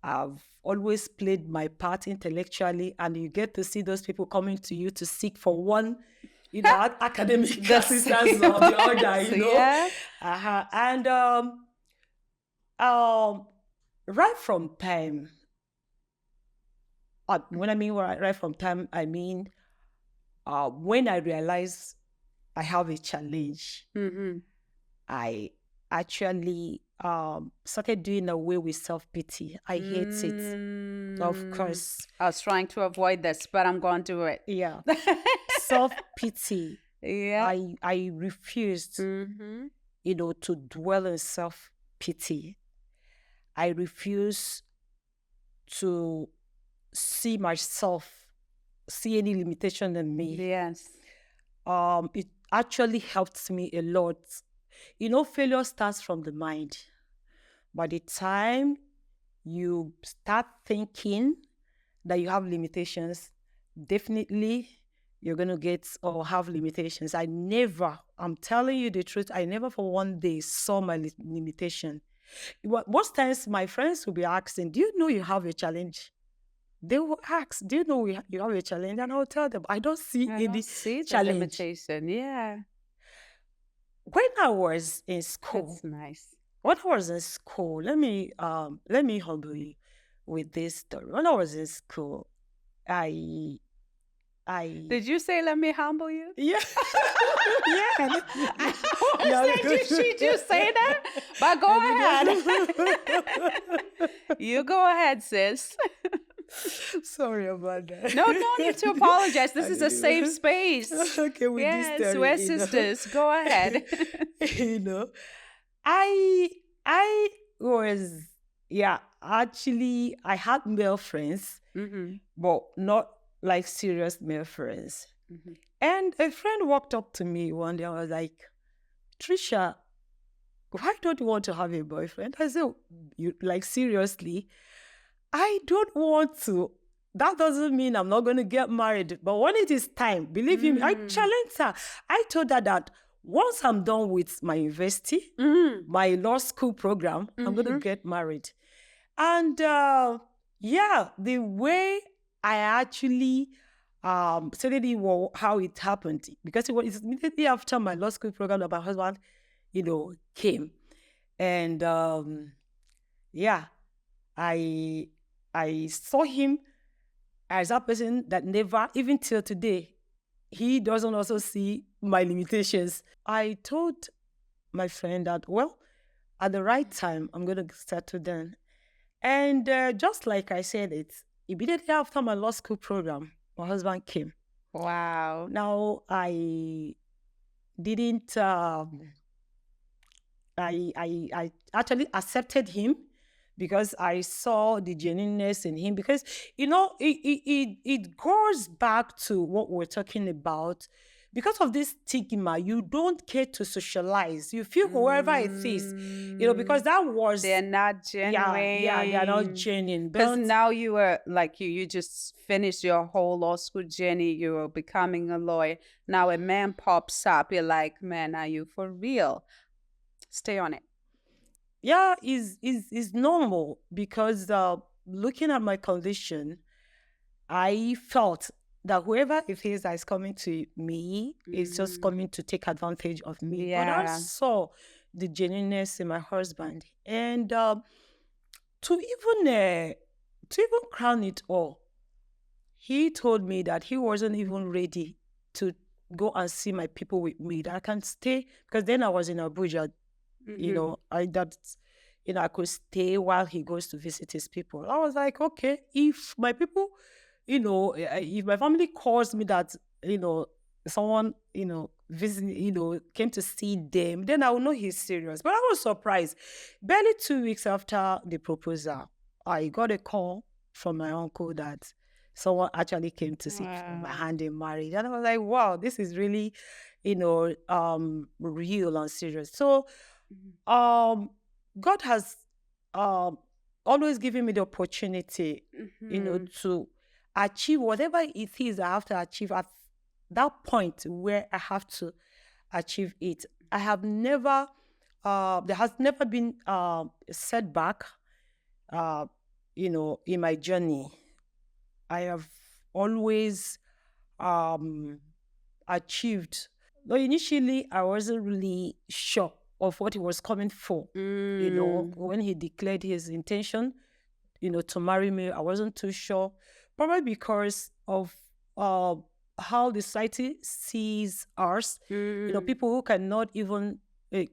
I've always played my part intellectually, and you get to see those people coming to you to seek for one, academic assistance or the other, Yeah. And right from time, when I mean right from time, I mean when I realize I have a challenge, I actually started doing away with self-pity. I hate it. Of course. I was trying to avoid this, but I'm going to do it. Yeah. Self-pity. Yeah. I refused, to dwell in self-pity. I refuse to see any limitation in me. Yes. It actually helped me a lot. Failure starts from the mind. By the time you start thinking that you have limitations, definitely you're going to get or have limitations. I'm telling you the truth, I never for one day saw my limitation. Most times my friends will be asking, do you know you have a challenge? They will ask, do you know you have a challenge? And I'll tell them, I don't see any the challenge. limitation. Yeah. When I was in school, That's nice. when I was in school, let me humble you with this story. When I was in school, I Did you say let me humble you? yeah. Yeah. I understand she just say that, but go ahead. You go ahead, sis. Sorry about that. No need to apologize. This is a safe space. Okay, with Yes, this story, we're sisters. Go ahead. I was, actually, I had male friends, but not like serious male friends. And a friend walked up to me one day and was like, Trisha, why don't you want to have a boyfriend? I said, you like, seriously? I don't want to that doesn't mean I'm not going to get married. But when it is time, believe me, I challenged her. I told her that once I'm done with my university, my law school program, I'm going to get married. And the way I actually said it, how it happened, because it's immediately after my law school program that my husband, came. And I saw him as that person that never, even till today, he doesn't also see my limitations. I told my friend that, well, at the right time, I'm going to settle down. And just like I said it, immediately after my law school program, my husband came. Wow. Now, I didn't, I actually accepted him because I saw the genuineness in him. Because, it goes back to what we're talking about. Because of this stigma, you don't care to socialize. You feel whoever it is, because that was... They're not genuine. Yeah, they're not genuine. Because But now you were like you just finished your whole law school journey. You were becoming a lawyer. Now a man pops up. You're like, man, are you for real? Stay on it. yeah, is normal, because looking at my condition, I felt that whoever it is that is coming to me is just coming to take advantage of me. But I Yeah. saw the genuineness in my husband, and to even crown it all, he told me that he wasn't even ready to go and see my people with me. That I can stay, because then I was in Abuja. I could stay while he goes to visit his people. I was like, okay, if my people, if my family calls me that, someone, came to see them, then I will know he's serious. But I was surprised. Barely 2 weeks after the proposal, I got a call from my uncle that someone actually came to see my hand in marriage. And I was like, wow, this is really, real and serious. So, God has always given me the opportunity, to achieve whatever it is I have to achieve at that point where I have to achieve it. I have never, there has never been a setback, in my journey. I have always achieved. Though initially, I wasn't really sure of what he was coming for. When he declared his intention, to marry me, I wasn't too sure. Probably because of how the society sees us. People who cannot even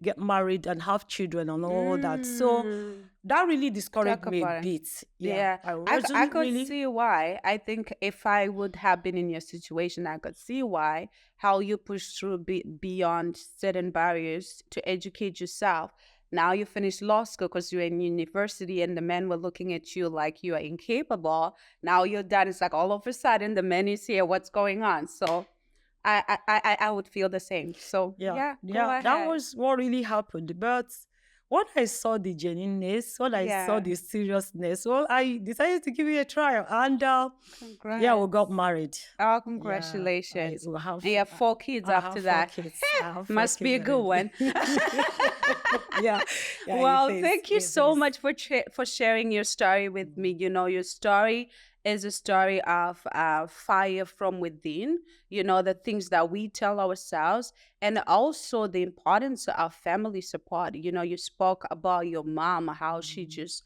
get married and have children and all that. So that really discouraged Talk me about a it. bit. Yeah, I I wasn't could really... see why. I think if I would have been in your situation, I could see why, how you push through beyond certain barriers to educate yourself. Now you finished law school because you're in university and the men were looking at you like you are incapable. Now you're done. It's like all of a sudden the man is here. What's going on? So I would feel the same. So yeah, go ahead. That was what really happened. But when I saw the genuineness, when I saw the seriousness, well, I decided to give it a trial. And we got married. Oh, congratulations. Yeah, And you have 4 kids after that. Must be a good one. Yeah. Well, thank you so much for sharing your story with me. Your story is a story of fire from within, the things that we tell ourselves, and also the importance of family support. You spoke about your mom, how she just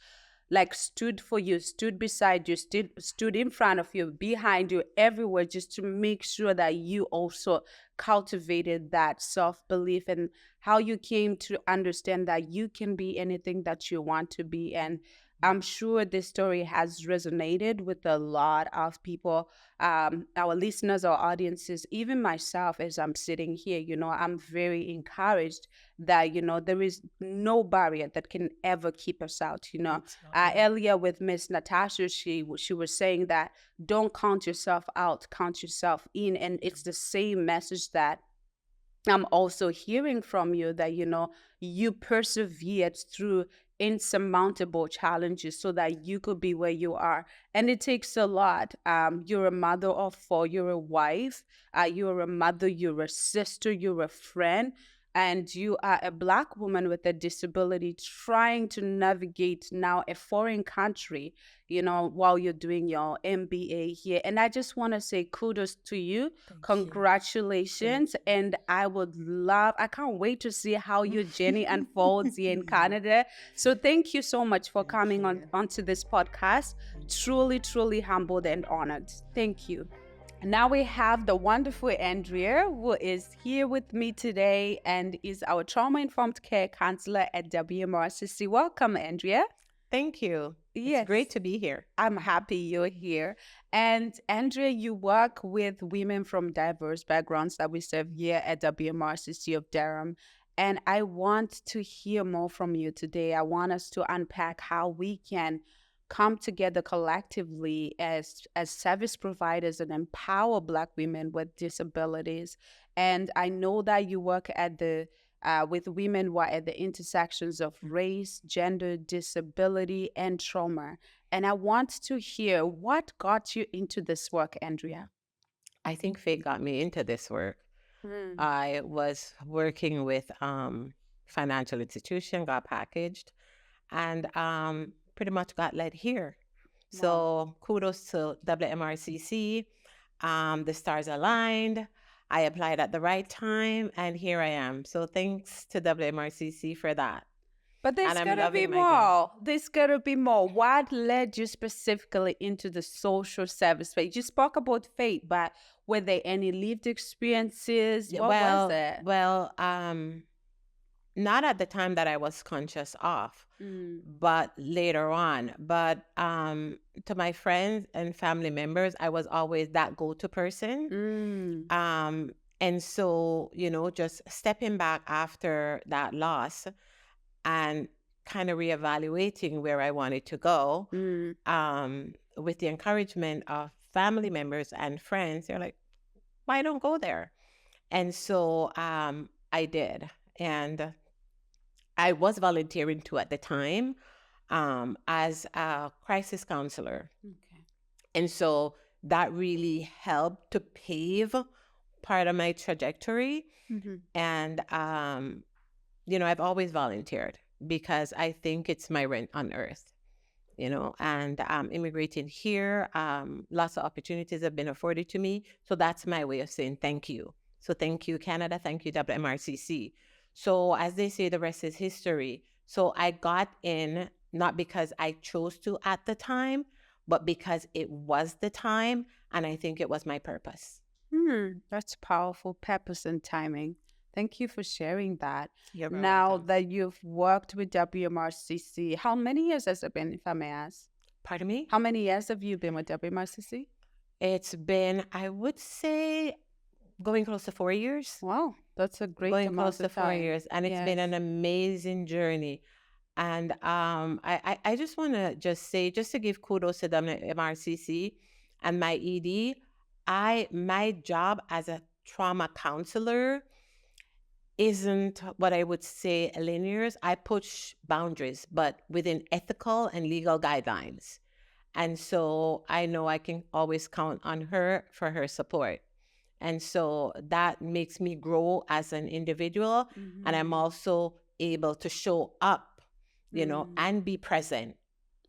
like stood for you, stood beside you, stood in front of you, behind you, everywhere, just to make sure that you also cultivated that self-belief, and how you came to understand that you can be anything that you want to be. And I'm sure this story has resonated with a lot of people, our listeners, our audiences, even myself. As I'm sitting here, I'm very encouraged that, there is no barrier that can ever keep us out. Earlier with Miss Natasha, she was saying that don't count yourself out, count yourself in. And it's the same message that I'm also hearing from you, that, you persevered through insurmountable challenges so that you could be where you are. And it takes a lot. You're a mother of four, you're a wife, you're a mother, you're a sister, you're a friend, and you are a Black woman with a disability trying to navigate now a foreign country, while you're doing your MBA here. And I just want to say kudos to you. Thank you. Congratulations. And I can't wait to see how your journey unfolds here in Canada. So thank you so much for coming onto this podcast. Truly, truly humbled and honored. Thank you. Now we have the wonderful Andrea, who is here with me today and is our trauma-informed care counselor at WMRCC. Welcome, Andrea. Thank you. Yes. It's great to be here. I'm happy you're here. And Andrea, you work with women from diverse backgrounds that we serve here at WMRCC of Durham. And I want to hear more from you today. I want us to unpack how we can come together collectively as service providers and empower Black women with disabilities. And I know that you work at with women who are at the intersections of race, gender, disability, and trauma. And I want to hear what got you into this work, Andrea. I think fate got me into this work. I was working with financial institution, got packaged, and pretty much got led here. Wow. So kudos to WMRCC. The stars aligned. I applied at the right time, and here I am. So thanks to WMRCC for that. But there's And I'm gotta be loving my game. more. There's gotta be more. What led you specifically into the social service space? You spoke about fate, but were there any lived experiences? What was it? Well, not at the time that I was conscious of, but later on. But to my friends and family members, I was always that go-to person. And so, just stepping back after that loss and kind of reevaluating where I wanted to go, with the encouragement of family members and friends, they're like, why don't go there? And so I did. And I was volunteering too at the time as a crisis counselor. Okay. And so that really helped to pave part of my trajectory. And, I've always volunteered because I think it's my rent on earth, and immigrating here, lots of opportunities have been afforded to me. So that's my way of saying thank you. So thank you, Canada. Thank you, WMRCC. So as they say, the rest is history. So I got in not because I chose to at the time, but because it was the time. And I think it was my purpose. That's powerful, purpose and timing. Thank you for sharing that. You're very Now welcome. that you've worked with WMRCC, how many years has it been, if I may ask? Pardon me? How many years have you been with WMRCC? It's been, I would say, going close to 4 years. Wow, that's a great Going amount close to of 4 time. years. And it's been Yes. an amazing journey. And I just want to say, just to give kudos to WMRCC and my ED, my job as a trauma counselor isn't what I would say linear. I push boundaries, but within ethical and legal guidelines. And so I know I can always count on her for her support. And so that makes me grow as an individual. And I'm also able to show up, and be present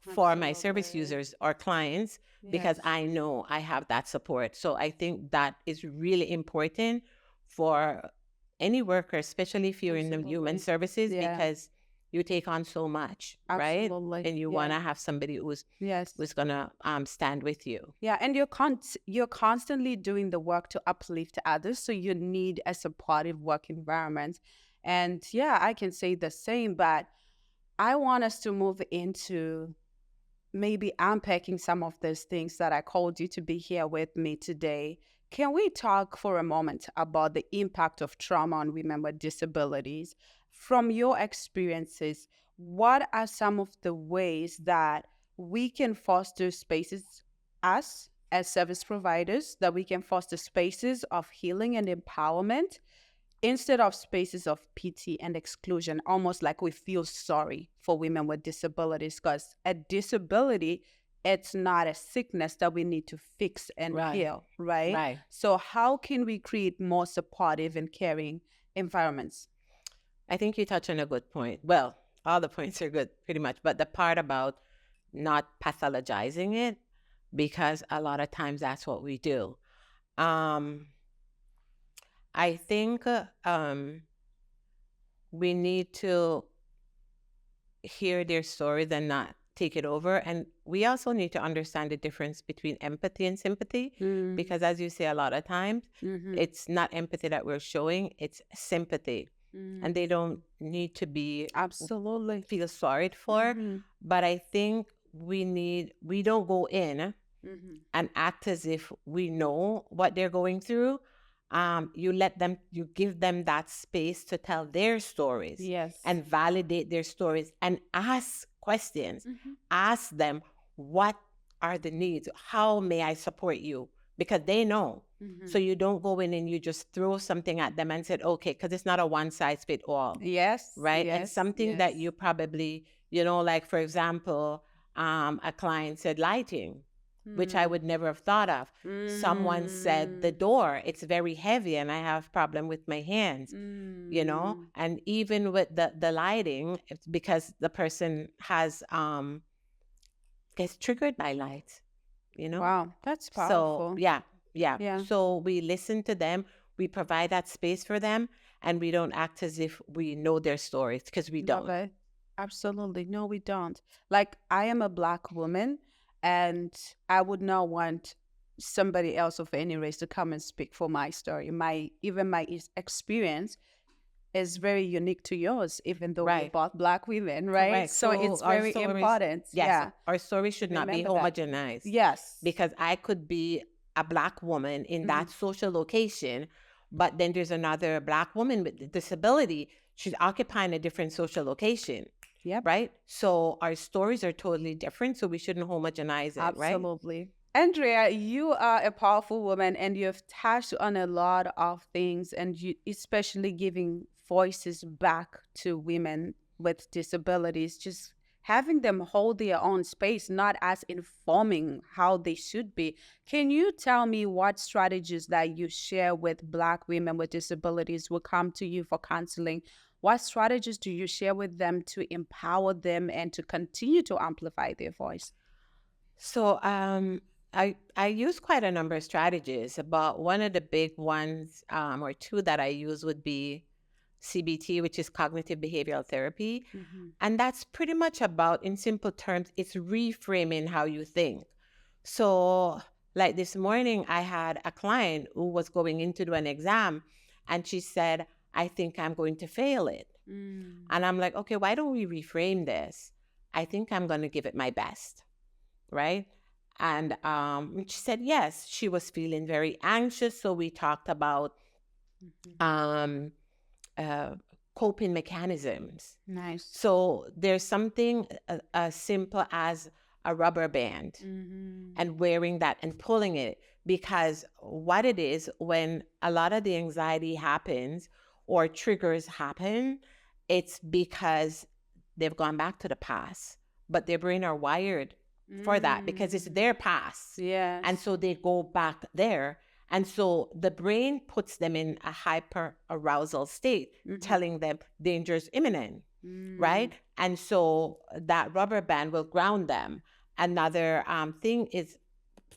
for my service Absolutely. users or clients because Yes. I know I have that support. So I think that is really important for any worker, especially if you're in the human Absolutely. services, Yeah. because you take on so much, right? Absolutely. And you Yeah. want to have somebody who's Yes. gonna stand with you. Yeah, and you're constantly doing the work to uplift others, so you need a supportive work environment. And yeah, I can say the same, but I want us to move into maybe unpacking some of those things that I called you to be here with me today. Can we talk for a moment about the impact of trauma on women with disabilities? From your experiences, what are some of the ways that we can foster spaces, us as service providers, that we can foster spaces of healing and empowerment instead of spaces of pity and exclusion, almost like we feel sorry for women with disabilities, because a disability, it's not a sickness that we need to fix and Right. heal, right? Right. So how can we create more supportive and caring environments? I think you touch on a good point. Well, all the points are good, pretty much. But the part about not pathologizing it, because a lot of times that's what we do. Um, I think we need to hear their stories and not take it over. And we also need to understand the difference between empathy and sympathy, because as you say, a lot of times it's not empathy that we're showing, it's sympathy. And they don't need to be Absolutely. feel sorry for. But I think we don't go in and act as if we know what they're going through. You give them that space to tell their stories. Yes. And validate their stories and ask questions. Ask them, what are the needs? How may I support you? Because they know. So you don't go in and you just throw something at them and said, okay, because it's not a one size fit all. Yes. Right? And Yes. something that you probably, like, for example, a client said lighting, which I would never have thought of. Someone said the door, it's very heavy and I have problem with my hands, and even with the lighting, it's because the person has gets triggered by light, Wow, that's powerful. So yeah. Yeah. So we listen to them, we provide that space for them, and we don't act as if we know their stories, because we Love don't. it. Absolutely. No, we don't. Like, I am a Black woman, and I would not want somebody else of any race to come and speak for my story. My experience is very unique to yours, even though we're Right. both Black women, right? Correct. So it's our very stories- important. Yes, Yeah. our story should not be Remember that. homogenized. Yes. Because I could be a Black woman in that social location, but then there's another Black woman with a disability. She's occupying a different social location. Yep. Right? So our stories are totally different, so we shouldn't homogenize it, right? Absolutely. Andrea, you are a powerful woman and you've touched on a lot of things, and you especially giving voices back to women with disabilities, just having them hold their own space, not as informing how they should be. Can you tell me what strategies that you share with Black women with disabilities who come to you for counseling? What strategies do you share with them to empower them and to continue to amplify their voice? So I use quite a number of strategies, but one of the big ones, or two that I use, would be CBT, which is cognitive behavioral therapy. And that's pretty much about, in simple terms, it's reframing how you think. So like this morning, I had a client who was going in to do an exam, and she said, I think I'm going to fail it. And I'm like, okay, why don't we reframe this? I think I'm going to give it my best. Right? And she said yes. She was feeling very anxious, so we talked about coping mechanisms. Nice. So there's something as simple as a rubber band and wearing that and pulling it, because what it is, when a lot of the anxiety happens or triggers happen, it's because they've gone back to the past, but their brain are wired for that because it's their past. Yeah. And so they go back there. And so the brain puts them in a hyper arousal state, telling them danger is imminent, right? And so that rubber band will ground them. Another thing is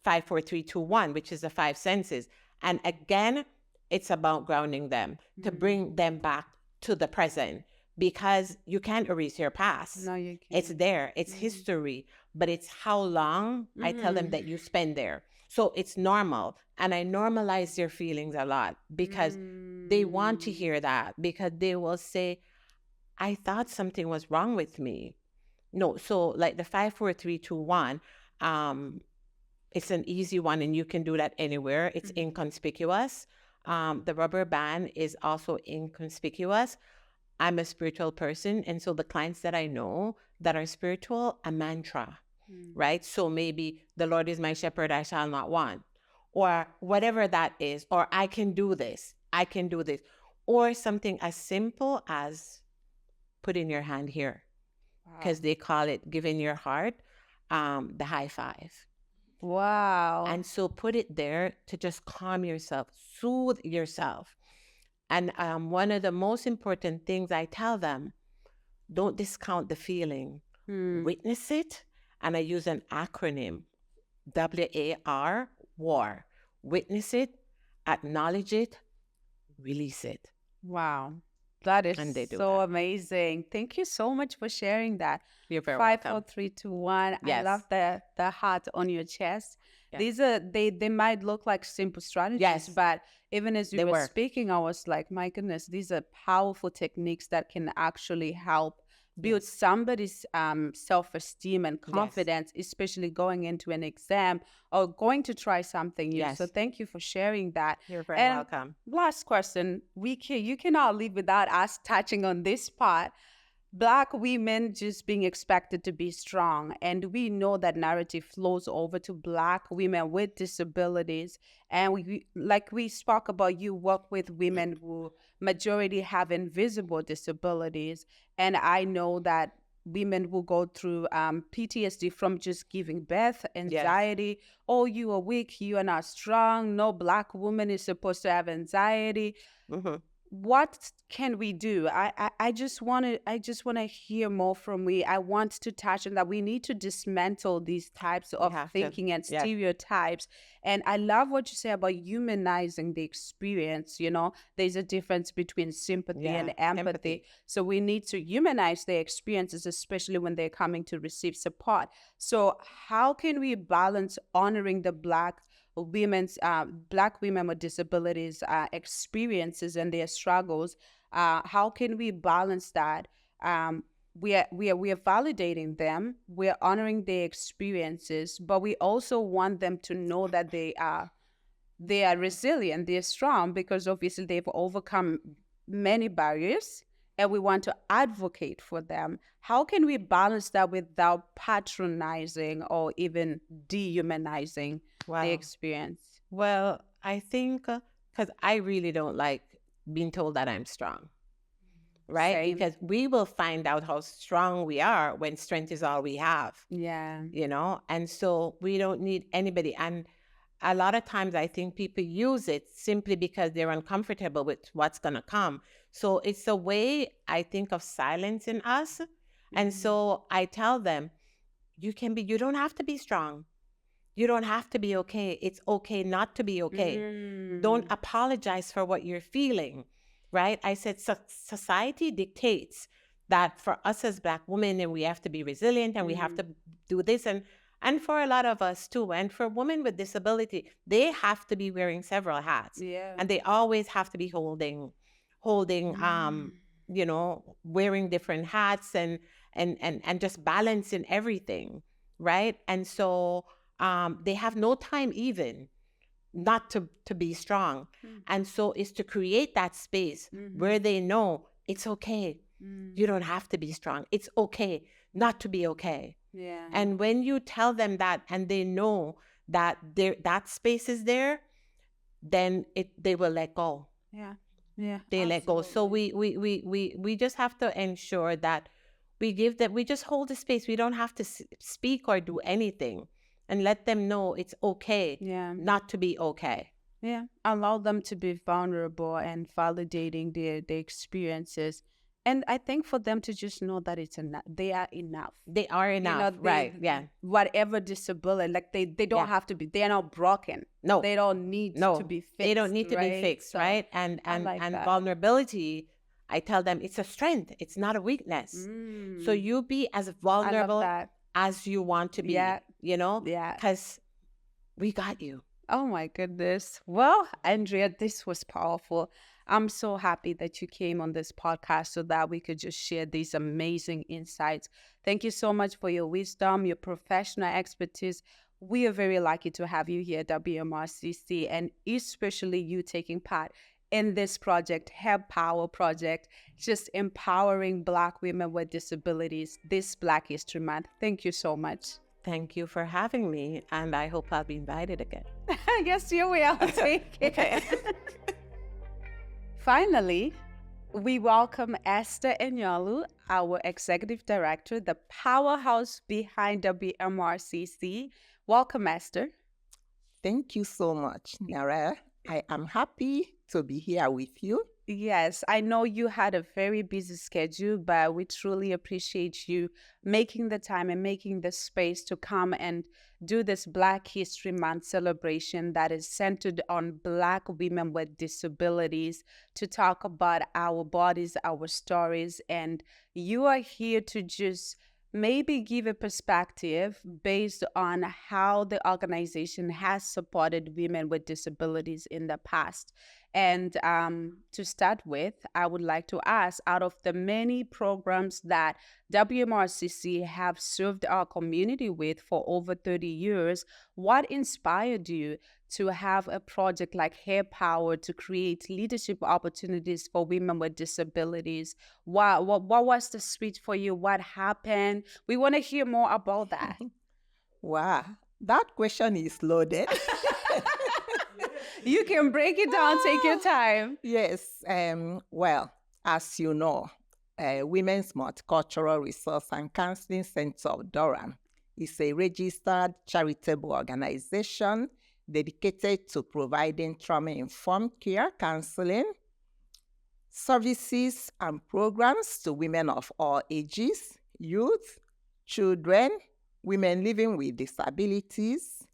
5, 4, 3, 2, 1, which is the 5 senses. And again, it's about grounding them to bring them back to the present, because you can't erase your past. No, you can't. It's there. It's history, but it's how long I tell them that you spend there. So it's normal. And I normalize their feelings a lot, because they want to hear that, because they will say, I thought something was wrong with me. No, so like the 5, 4, 3, 2, 1, it's an easy one, and you can do that anywhere. It's inconspicuous. The rubber band is also inconspicuous. I'm a spiritual person, and so the clients that I know that are spiritual, a mantra, right? So maybe the Lord is my shepherd, I shall not want, or whatever that is, or I can do this, I can do this. or something as simple as putting your hand here, because they call it giving your heart the high five. Wow. And so put it there to just calm yourself, soothe yourself. And one of the most important things I tell them, don't discount the feeling. Witness it. And I use an acronym, WAR, WAR. Witness it, acknowledge it, release it. Wow. That is And they do so that. amazing. Thank you so much for sharing that. You're very 5, welcome. 4, 3, 2, 1. I Yes. love the heart on your chest. Yes. These are they might look like simple strategies, Yes. but even as you They were work. speaking, I was like, my goodness, these are powerful techniques that can actually help build Yes. somebody's self-esteem and confidence, especially going into an exam or going to try something new. Yes. So thank you for sharing that. You're very And welcome. last question, you cannot live without us touching on this part. Black women just being expected to be strong, and we know that narrative flows over to Black women with disabilities. And like we spoke about, you work with women who majority have invisible disabilities, and I know that women will go through PTSD from just giving birth, anxiety. Oh, you are weak, you are not strong. No Black woman is supposed to have anxiety. What can we do? I just want to hear more from we. I want to touch on that. We need to dismantle these types of thinking and stereotypes. And I love what you say about humanizing the experience. You know, there's a difference between sympathy and empathy. So we need to humanize their experiences, especially when they're coming to receive support. So how can we balance honoring the Black women with disabilities experiences and their struggles? How can we balance that? We are validating them, we're honoring their experiences, but we also want them to know that they are resilient, they're strong, because obviously they've overcome many barriers, and we want to advocate for them. How can we balance that without patronizing or even dehumanizing the experience? Well, I think because I really don't like being told that I'm strong, right? Same. Because we will find out how strong we are when strength is all we have. Yeah. You know, and so we don't need anybody. And a lot of times I think people use it simply because they're uncomfortable with what's going to come. So it's a way, I think, of silencing us. And so I tell them, you don't have to be strong. You don't have to be okay. It's okay not to be okay. Don't apologize for what you're feeling, right? I said society dictates that for us as Black women, and we have to be resilient and we have to do this. And for a lot of us too, and for women with disability, they have to be wearing several hats. Yeah. And they always have to be holding, you know, wearing different hats and just balancing everything, right? And so they have no time even not to be strong. And so it's to create that space where they know it's okay. You don't have to be strong. It's okay not to be okay. Yeah. And when you tell them that and they know that that space is there, then they will let go. Yeah. Yeah. They let go. So we just have to ensure that we just hold the space. We don't have to speak or do anything, and let them know it's okay not to be okay. Yeah. Allow them to be vulnerable and validating their experiences. And I think for them to just know that it's enough, they are enough. They are enough, right? Yeah. Whatever disability, like they don't have to be. They are not broken. No, they don't need to be fixed. They don't need to be fixed, So, right? And vulnerability, I tell them it's a strength. It's not a weakness. So you be as vulnerable as you want to be. You know, because we got you. Oh my goodness. Well, Andrea, this was powerful. I'm so happy that you came on this podcast so that we could just share these amazing insights. Thank you so much for your wisdom, your professional expertise. We are very lucky to have you here at WMRCC, and especially you taking part in this project, Help Power Project, just empowering Black women with disabilities this Black History Month. Thank you so much. Thank you for having me, and I hope I'll be invited again. Yes, you will. Take it. Finally, we welcome Esther Enyalu, our Executive Director, the powerhouse behind WMRCC. Welcome, Esther. Thank you so much, Nara. I am happy to be here with you. Yes, I know you had a very busy schedule, but we truly appreciate you making the time and making the space to come and do this Black History Month celebration that is centered on Black women with disabilities to talk about our bodies, our stories. And you are here to just maybe give a perspective based on how the organization has supported women with disabilities in the past. And to start with, I would like to ask, out of the many programs that WMRCC have served our community with for over 30 years, what inspired you to have a project like Hair Power to create leadership opportunities for women with disabilities? What was the switch for you? What happened? We want to hear more about that. Wow, that question is loaded. You can break it down, take your time. Yes, well, as you know, Women's Multicultural Resource and Counseling Center of Durham is a registered charitable organization dedicated to providing trauma-informed care, counseling, services, and programs to women of all ages, youth, children, women living with disabilities,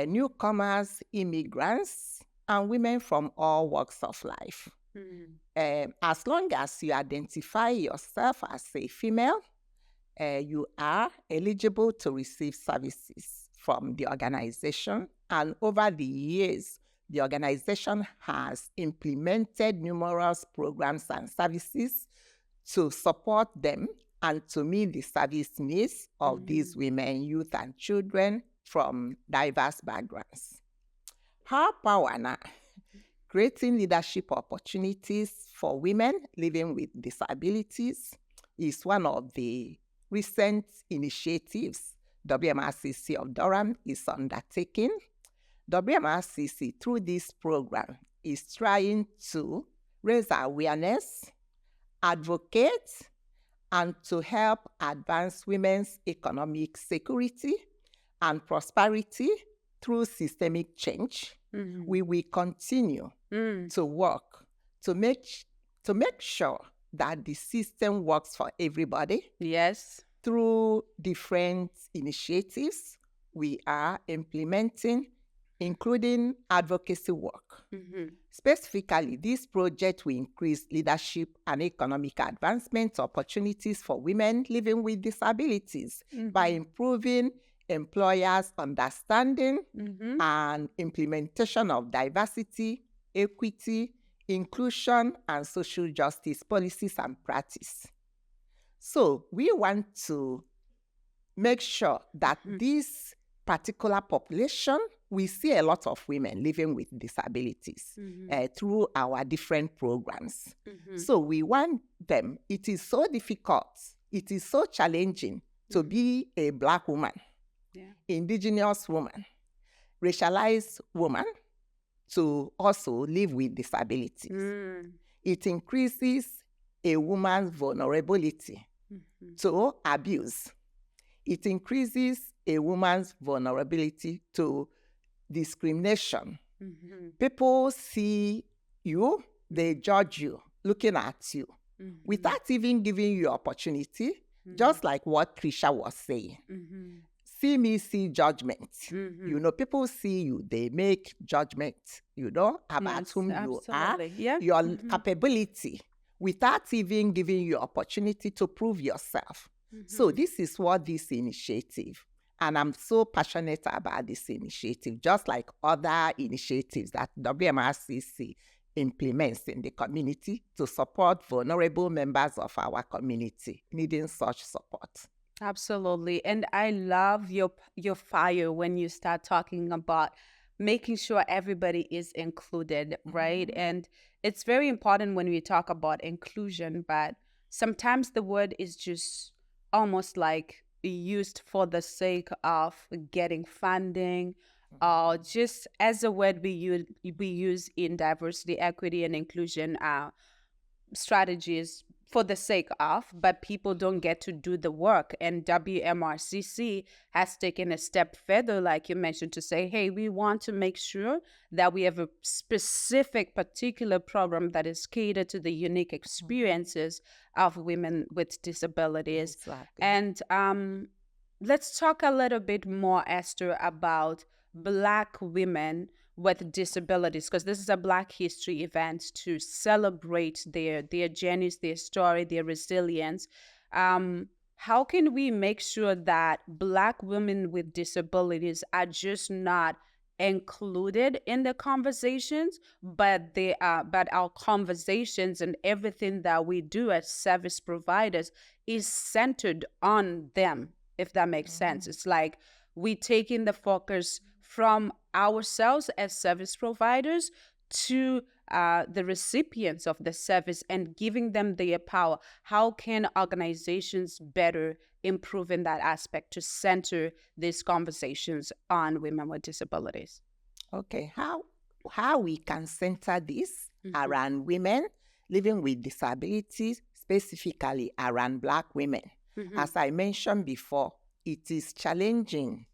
newcomers, immigrants, and women from all walks of life. As long as you identify yourself as a female, you are eligible to receive services from the organization. And over the years, the organization has implemented numerous programs and services to support them and to meet the service needs of these women, youth, and children from diverse backgrounds. Her power now, creating leadership opportunities for women living with disabilities, is one of the recent initiatives WMRCC of Durham is undertaking. WMRCC, through this program, is trying to raise awareness, advocate, and to help advance women's economic security and prosperity through systemic change. We will continue to work to make sure that the system works for everybody. Yes. Through different initiatives we are implementing, including advocacy work. Specifically, this project will increase leadership and economic advancement opportunities for women living with disabilities by improving employers' understanding and implementation of diversity, equity, inclusion, and social justice policies and practice. So we want to make sure that this particular population, we see a lot of women living with disabilities through our different programs. So we want them. It is so difficult, it is so challenging to be a Black woman, indigenous woman, racialized woman, to also live with disabilities. It increases a woman's vulnerability to abuse. It increases a woman's vulnerability to discrimination. People see you, they judge you, looking at you, without even giving you opportunity, just like what Krisha was saying. See me, see judgment. You know, people see you, they make judgment, you know, about whom you are, your capability, without even giving you opportunity to prove yourself. So this is what this initiative, and I'm so passionate about this initiative, just like other initiatives that WMRCC implements in the community to support vulnerable members of our community needing such support. Absolutely. And I love your fire when you start talking about making sure everybody is included, right? And it's very important when we talk about inclusion, but sometimes the word is just almost like used for the sake of getting funding just as a word we use in diversity, equity, and inclusion strategies for the sake of, but people don't get to do the work. And WMRCC has taken a step further, like you mentioned, to say, hey, we want to make sure that we have a specific, particular program that is catered to the unique experiences of women with disabilities. Exactly. And let's talk a little bit more, Esther, about Black women with disabilities, because this is a Black history event to celebrate their journeys, their story, their resilience. How can we make sure that Black women with disabilities are just not included in the conversations, but our conversations and everything that we do as service providers is centered on them, if that makes sense? It's like we taking the focus from ourselves as service providers to the recipients of the service and giving them their power. How can organizations better improve in that aspect to center these conversations on women with disabilities? Okay, how we can center this around women living with disabilities, specifically around Black women. As I mentioned before, it is challenging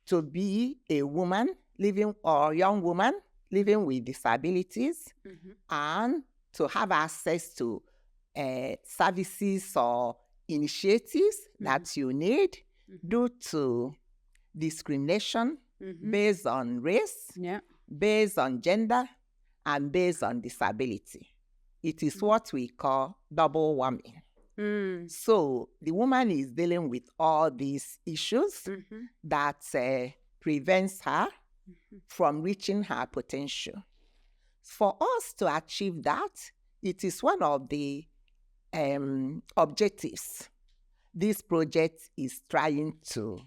to be a woman living or young woman living with disabilities and to have access to services or initiatives that you need due to discrimination based on race, based on gender, and based on disability. It is what we call double whammy. So the woman is dealing with all these issues that prevents her from reaching her potential. For us to achieve that, it is one of the objectives this project is trying to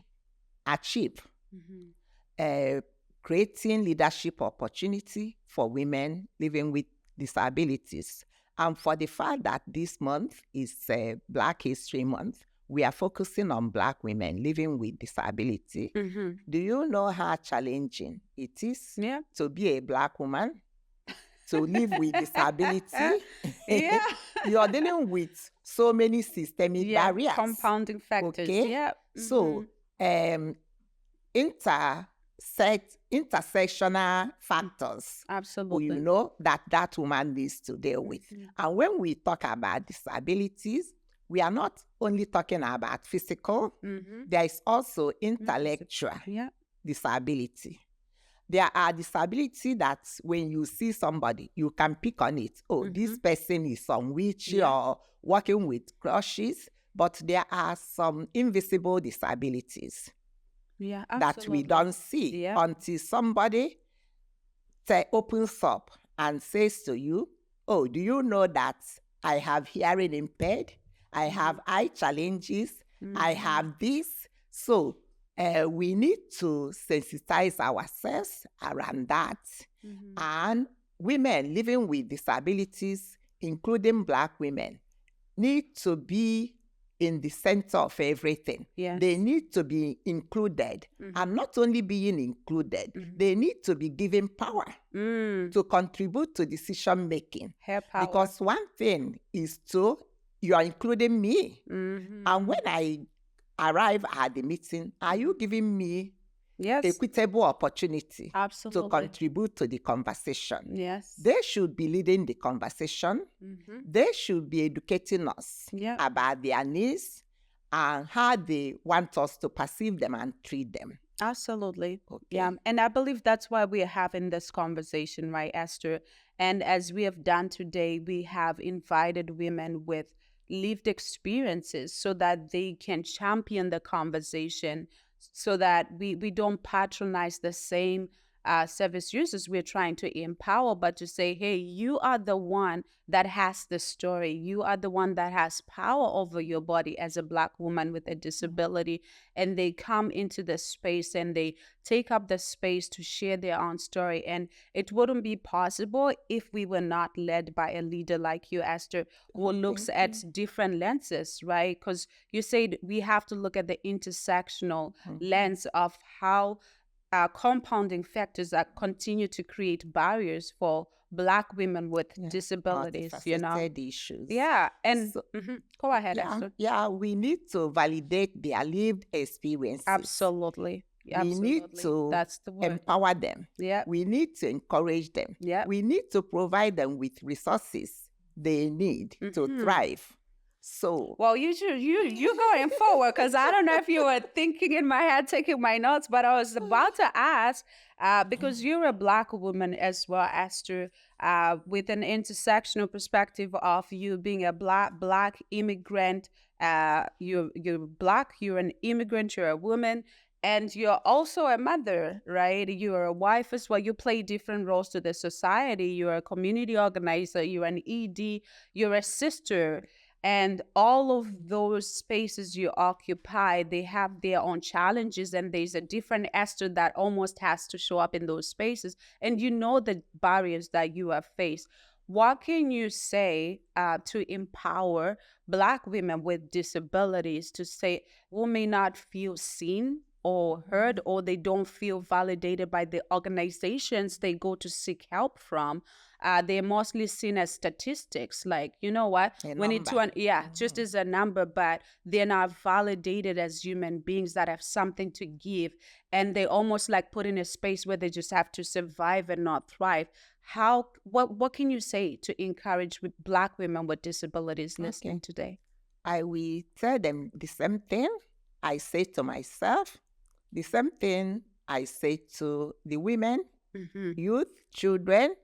achieve. Creating leadership opportunity for women living with disabilities. And for the fact that this month is Black History Month, we are focusing on Black women living with disability. Do you know how challenging it is to be a Black woman, to live with disability? You are dealing with so many systemic barriers. Compounding factors. Okay? So, intersectional factors. Absolutely. You know that woman needs to deal with. And when we talk about disabilities, we are not only talking about physical, there is also intellectual disability. There are disabilities that when you see somebody, you can pick on it. Oh, this person is on wheelchair or working with crutches, but there are some invisible disabilities that we don't see until somebody opens up and says to you, oh, do you know that I have hearing impaired? I have eye challenges. I have this. So we need to sensitize ourselves around that. And women living with disabilities, including Black women, need to be in the center of everything. They need to be included. And not only being included, they need to be given power to contribute to decision making. Because one thing is you are including me. And when I arrive at the meeting, are you giving me equitable opportunity to contribute to the conversation? They should be leading the conversation. They should be educating us about their needs and how they want us to perceive them and treat them. Absolutely. Okay. And I believe that's why we are having this conversation, right, Esther? And as we have done today, we have invited women with lived experiences so that they can champion the conversation, so that we don't patronize the same service users we're trying to empower, but to say, hey, you are the one that has the story. You are the one that has power over your body as a Black woman with a disability. And they come into the space and they take up the space to share their own story. And it wouldn't be possible if we were not led by a leader like you, Esther, who looks at different lenses, right? Because you said we have to look at the intersectional lens of how compounding factors that continue to create barriers for Black women with disabilities, multifaceted issues. Yeah, and So- go ahead, Yeah, Esther. yeah, we need to validate their lived experiences. Absolutely. We need to That's the word. empower them. Yeah. We need to encourage them. Yeah. We need to provide them with resources they need to thrive. So, Well, you going forward, because I don't know if you were thinking in my head, taking my notes, but I was about to ask, because you're a Black woman as well, Esther, with an intersectional perspective of you being a black immigrant. You're Black, you're an immigrant, you're a woman, and you're also a mother, right? You're a wife as well. You play different roles to the society. You're a community organizer. You're an ED. You're a sister. And all of those spaces you occupy, they have their own challenges, and there's a different Esther that almost has to show up in those spaces. And you know the barriers that you have faced. What can you say to empower Black women with disabilities to say who may not feel seen or heard, or they don't feel validated by the organizations they go to seek help from? They're mostly seen as statistics, like, you know what, we need to, just as a number, but they're not validated as human beings that have something to give. And they almost like put in a space where they just have to survive and not thrive. What can you say to encourage Black women with disabilities listening today? I will tell them the same thing I say to myself, the same thing I say to the women, youth, children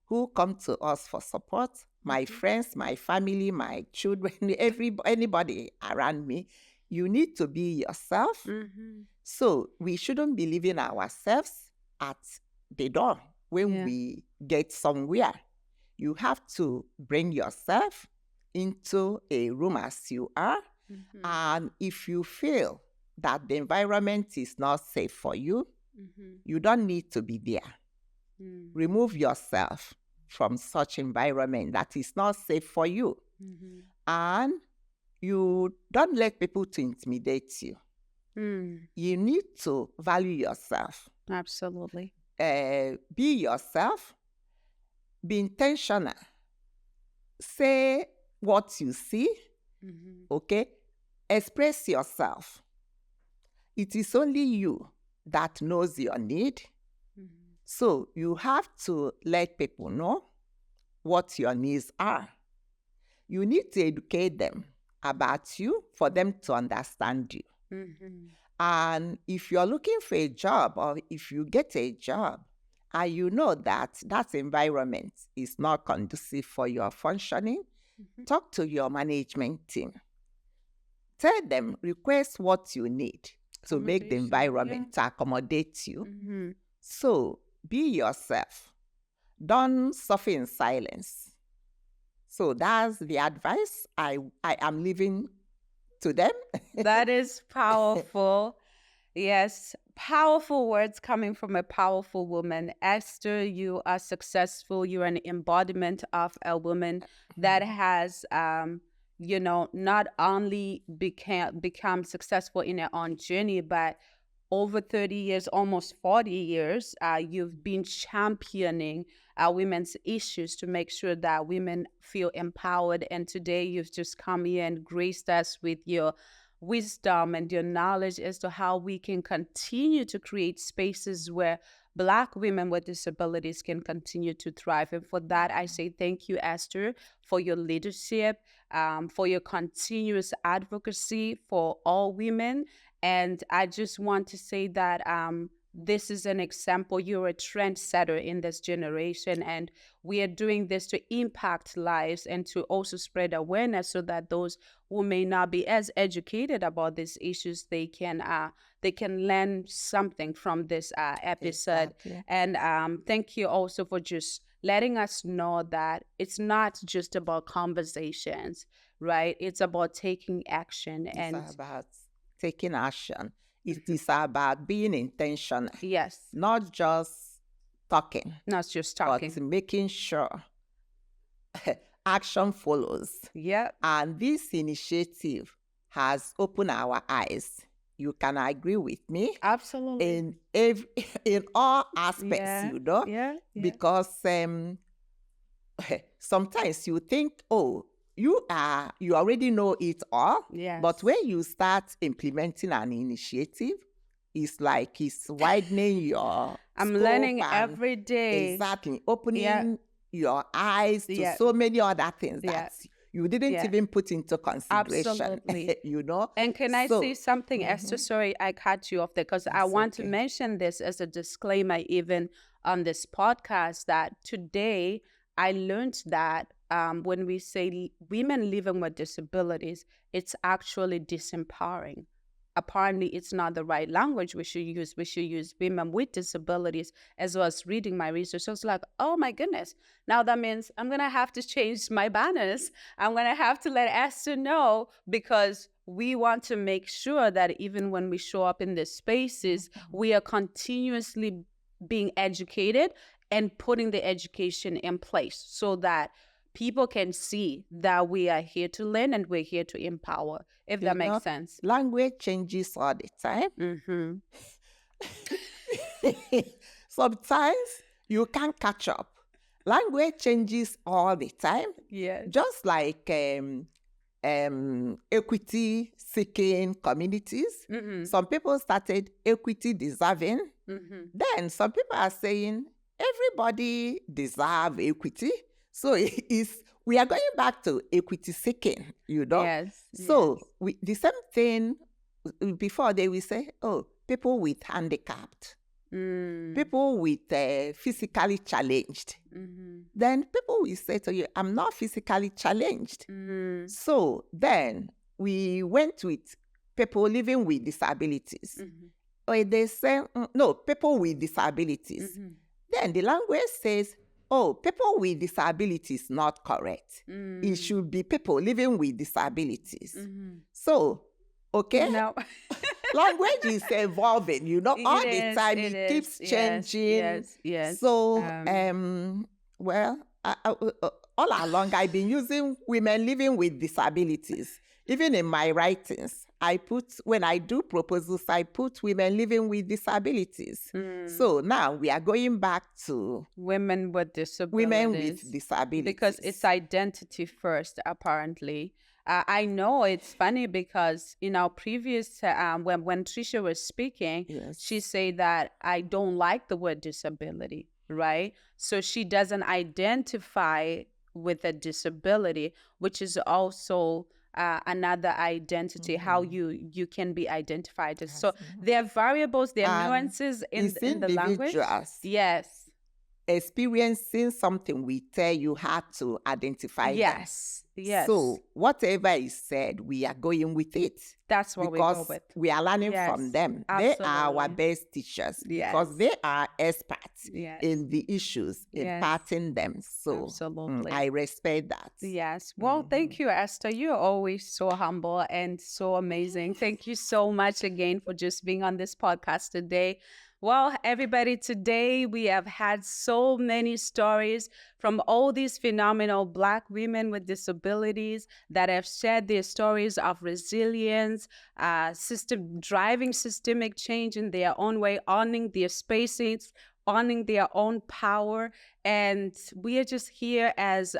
who come to us for support, my friends, my family, my children, anybody around me. You need to be yourself. So we shouldn't be leaving ourselves at the door when we get somewhere. You have to bring yourself into a room as you are. And if you feel that the environment is not safe for you, you don't need to be there. Remove yourself from such environment that is not safe for you. And you don't let people to intimidate you. You need to value yourself. Absolutely. Be yourself. Be intentional. Say what you see. Okay? Express yourself. It is only you that knows your need. So you have to let people know what your needs are. You need to educate them about you for them to understand you. And if you're looking for a job, or if you get a job and you know that that environment is not conducive for your functioning, talk to your management team. Tell them, request what you need to make the environment to accommodate you. So be yourself. Don't suffer in silence. So that's the advice I am leaving to them. That is powerful. Yes, powerful words coming from a powerful woman. Esther, you are successful. You're an embodiment of a woman that has, not only become successful in her own journey, but over 30 years, almost 40 years, you've been championing women's issues to make sure that women feel empowered. And today you've just come here and graced us with your wisdom and your knowledge as to how we can continue to create spaces where Black women with disabilities can continue to thrive. And for that, I say thank you, Esther, for your leadership, for your continuous advocacy for all women. And I just want to say that this is an example. You're a trendsetter in this generation, and we are doing this to impact lives and to also spread awareness so that those who may not be as educated about these issues, they can learn something from this episode. Exactly. And thank you also for just letting us know that it's not just about conversations, right? It's about taking action. It's about taking action. It is about being intentional. Yes. Not just talking. Not just talking. But making sure action follows. Yeah. And this initiative has opened our eyes. you can agree with me Absolutely. in all aspects, Yeah. you know, Yeah. because sometimes you think, oh, you already know it all, Yes. but when you start implementing an initiative, it's like it's widening your I'm scope learning and every day. exactly opening your eyes to so many other things that you didn't even put into consideration. Absolutely. You know. And can I say something, Esther? Sorry, I cut you off there because I want to mention this as a disclaimer, even on this podcast, that today I learned that when we say women living with disabilities, it's actually disempowering. Apparently, it's not the right language we should use. We should use women with disabilities. As well as reading my research, I was like, oh my goodness. Now that means I'm going to have to change my banners. I'm going to have to let Esther know, because we want to make sure that even when we show up in these spaces, we are continuously being educated and putting the education in place so that people can see that we are here to learn and we're here to empower, if that makes sense. Language changes all the time. Sometimes you can't catch up. Language changes all the time. Yes. Just like equity seeking communities. Some people started equity deserving. Then some people are saying everybody deserve equity. So we are going back to equity seeking, you know. Yes. So the same thing before they will say, oh, people with handicapped, people with physically challenged. Then people will say to you, I'm not physically challenged. So then we went with people living with disabilities. Or they say, no, people with disabilities. Then the language says, oh, people with disabilities not correct. It should be people living with disabilities. So, okay? No. Language is evolving, you know, all the time. It keeps changing. Yes. So, well, all along I've been using women living with disabilities. Even in my writings, when I do proposals, I put women living with disabilities. So now we are going back to women with disabilities. Women with disabilities. Because it's identity first, apparently. I know it's funny because in our previous, when Tricia was speaking, she said that I don't like the word disability, right? So she doesn't identify with a disability, which is also another identity, how you can be identified. So there are variables, there are nuances in the language. Yes. Experiencing something we tell you how to identify them. Yes. So whatever is said, we are going with it. That's what we go with. We are learning from them. Absolutely. They are our best teachers because they are experts in the issues, imparting them. So I respect that. Yes. Well, thank you, Esther. You're always so humble and so amazing. Thank you so much again for just being on this podcast today. Well, everybody, today we have had so many stories from all these phenomenal Black women with disabilities that have shared their stories of resilience, driving systemic change in their own way, owning their spaces, owning their own power. And we are just here as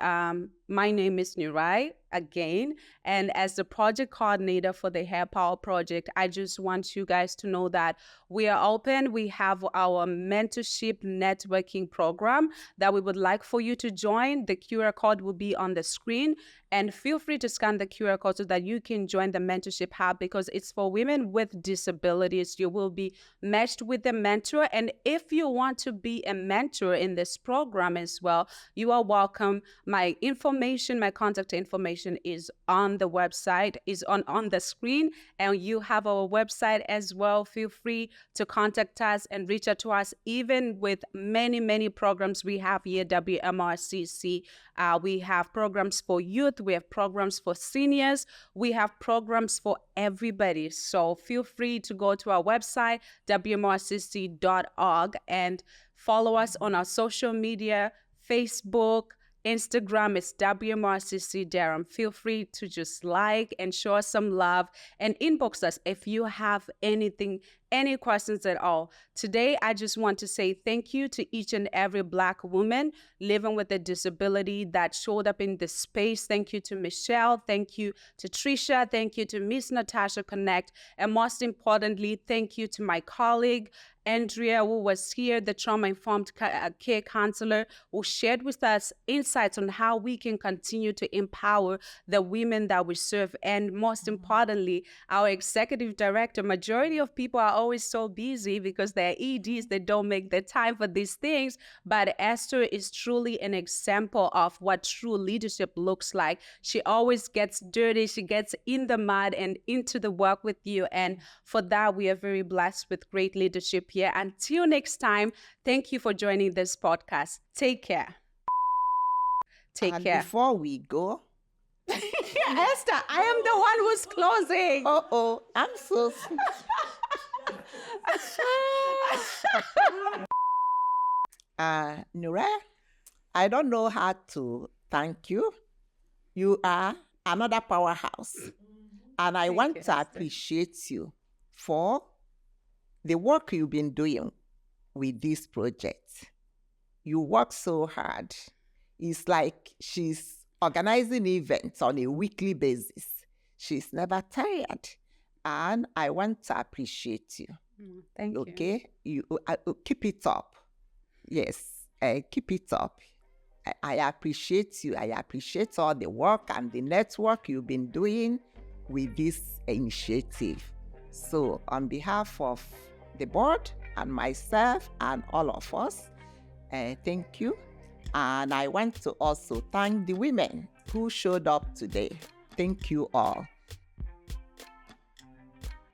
my name is Nurai again, and as the project coordinator for the Hair Power Project, I just want you guys to know that we are open. We have our mentorship networking program that we would like for you to join. The QR code will be on the screen, and feel free to scan the QR code so that you can join the mentorship hub, because it's for women with disabilities. You will be matched with a mentor, and if you want to be a mentor in this program as well, you are welcome. My information, my contact information is on the website, is on the screen, and you have our website as well. Feel free to contact us and reach out to us, even with many programs we have here at WMRCC. We have programs for youth, we have programs for seniors, we have programs for everybody. So feel free to go to our website, WMRCC.org, and follow us on our social media, Facebook, Instagram is WMRCC Durham. Feel free to just like and show us some love and inbox us if you have anything, any questions at all. Today, I just want to say thank you to each and every Black woman living with a disability that showed up in this space. Thank you to Michelle. Thank you to Trisha. Thank you to Miss Natasha Connect. And most importantly, thank you to my colleague, Andrea, who was here, the trauma-informed care counselor, who shared with us insights on how we can continue to empower the women that we serve. And most importantly, our executive director. Majority of people are always so busy because they're EDs, they don't make the time for these things. But Esther is truly an example of what true leadership looks like. She always gets dirty, she gets in the mud and into the work with you. And for that, we are very blessed with great leadership here. Until next time, thank you for joining this podcast. Take care. Take care. Before we go, Esther, I am the one who's closing. oh, I'm so Nure, I don't know how to thank you. You are another powerhouse. And I want to appreciate you for the work you've been doing with this project. You work so hard. It's like she's organizing events on a weekly basis. She's never tired. And I want to appreciate you. Thank you. Okay? You keep it up. Yes, keep it up. I appreciate you. I appreciate all the work and the network you've been doing with this initiative. So on behalf of the board and myself and all of us, thank you. And I want to also thank the women who showed up today. Thank you all.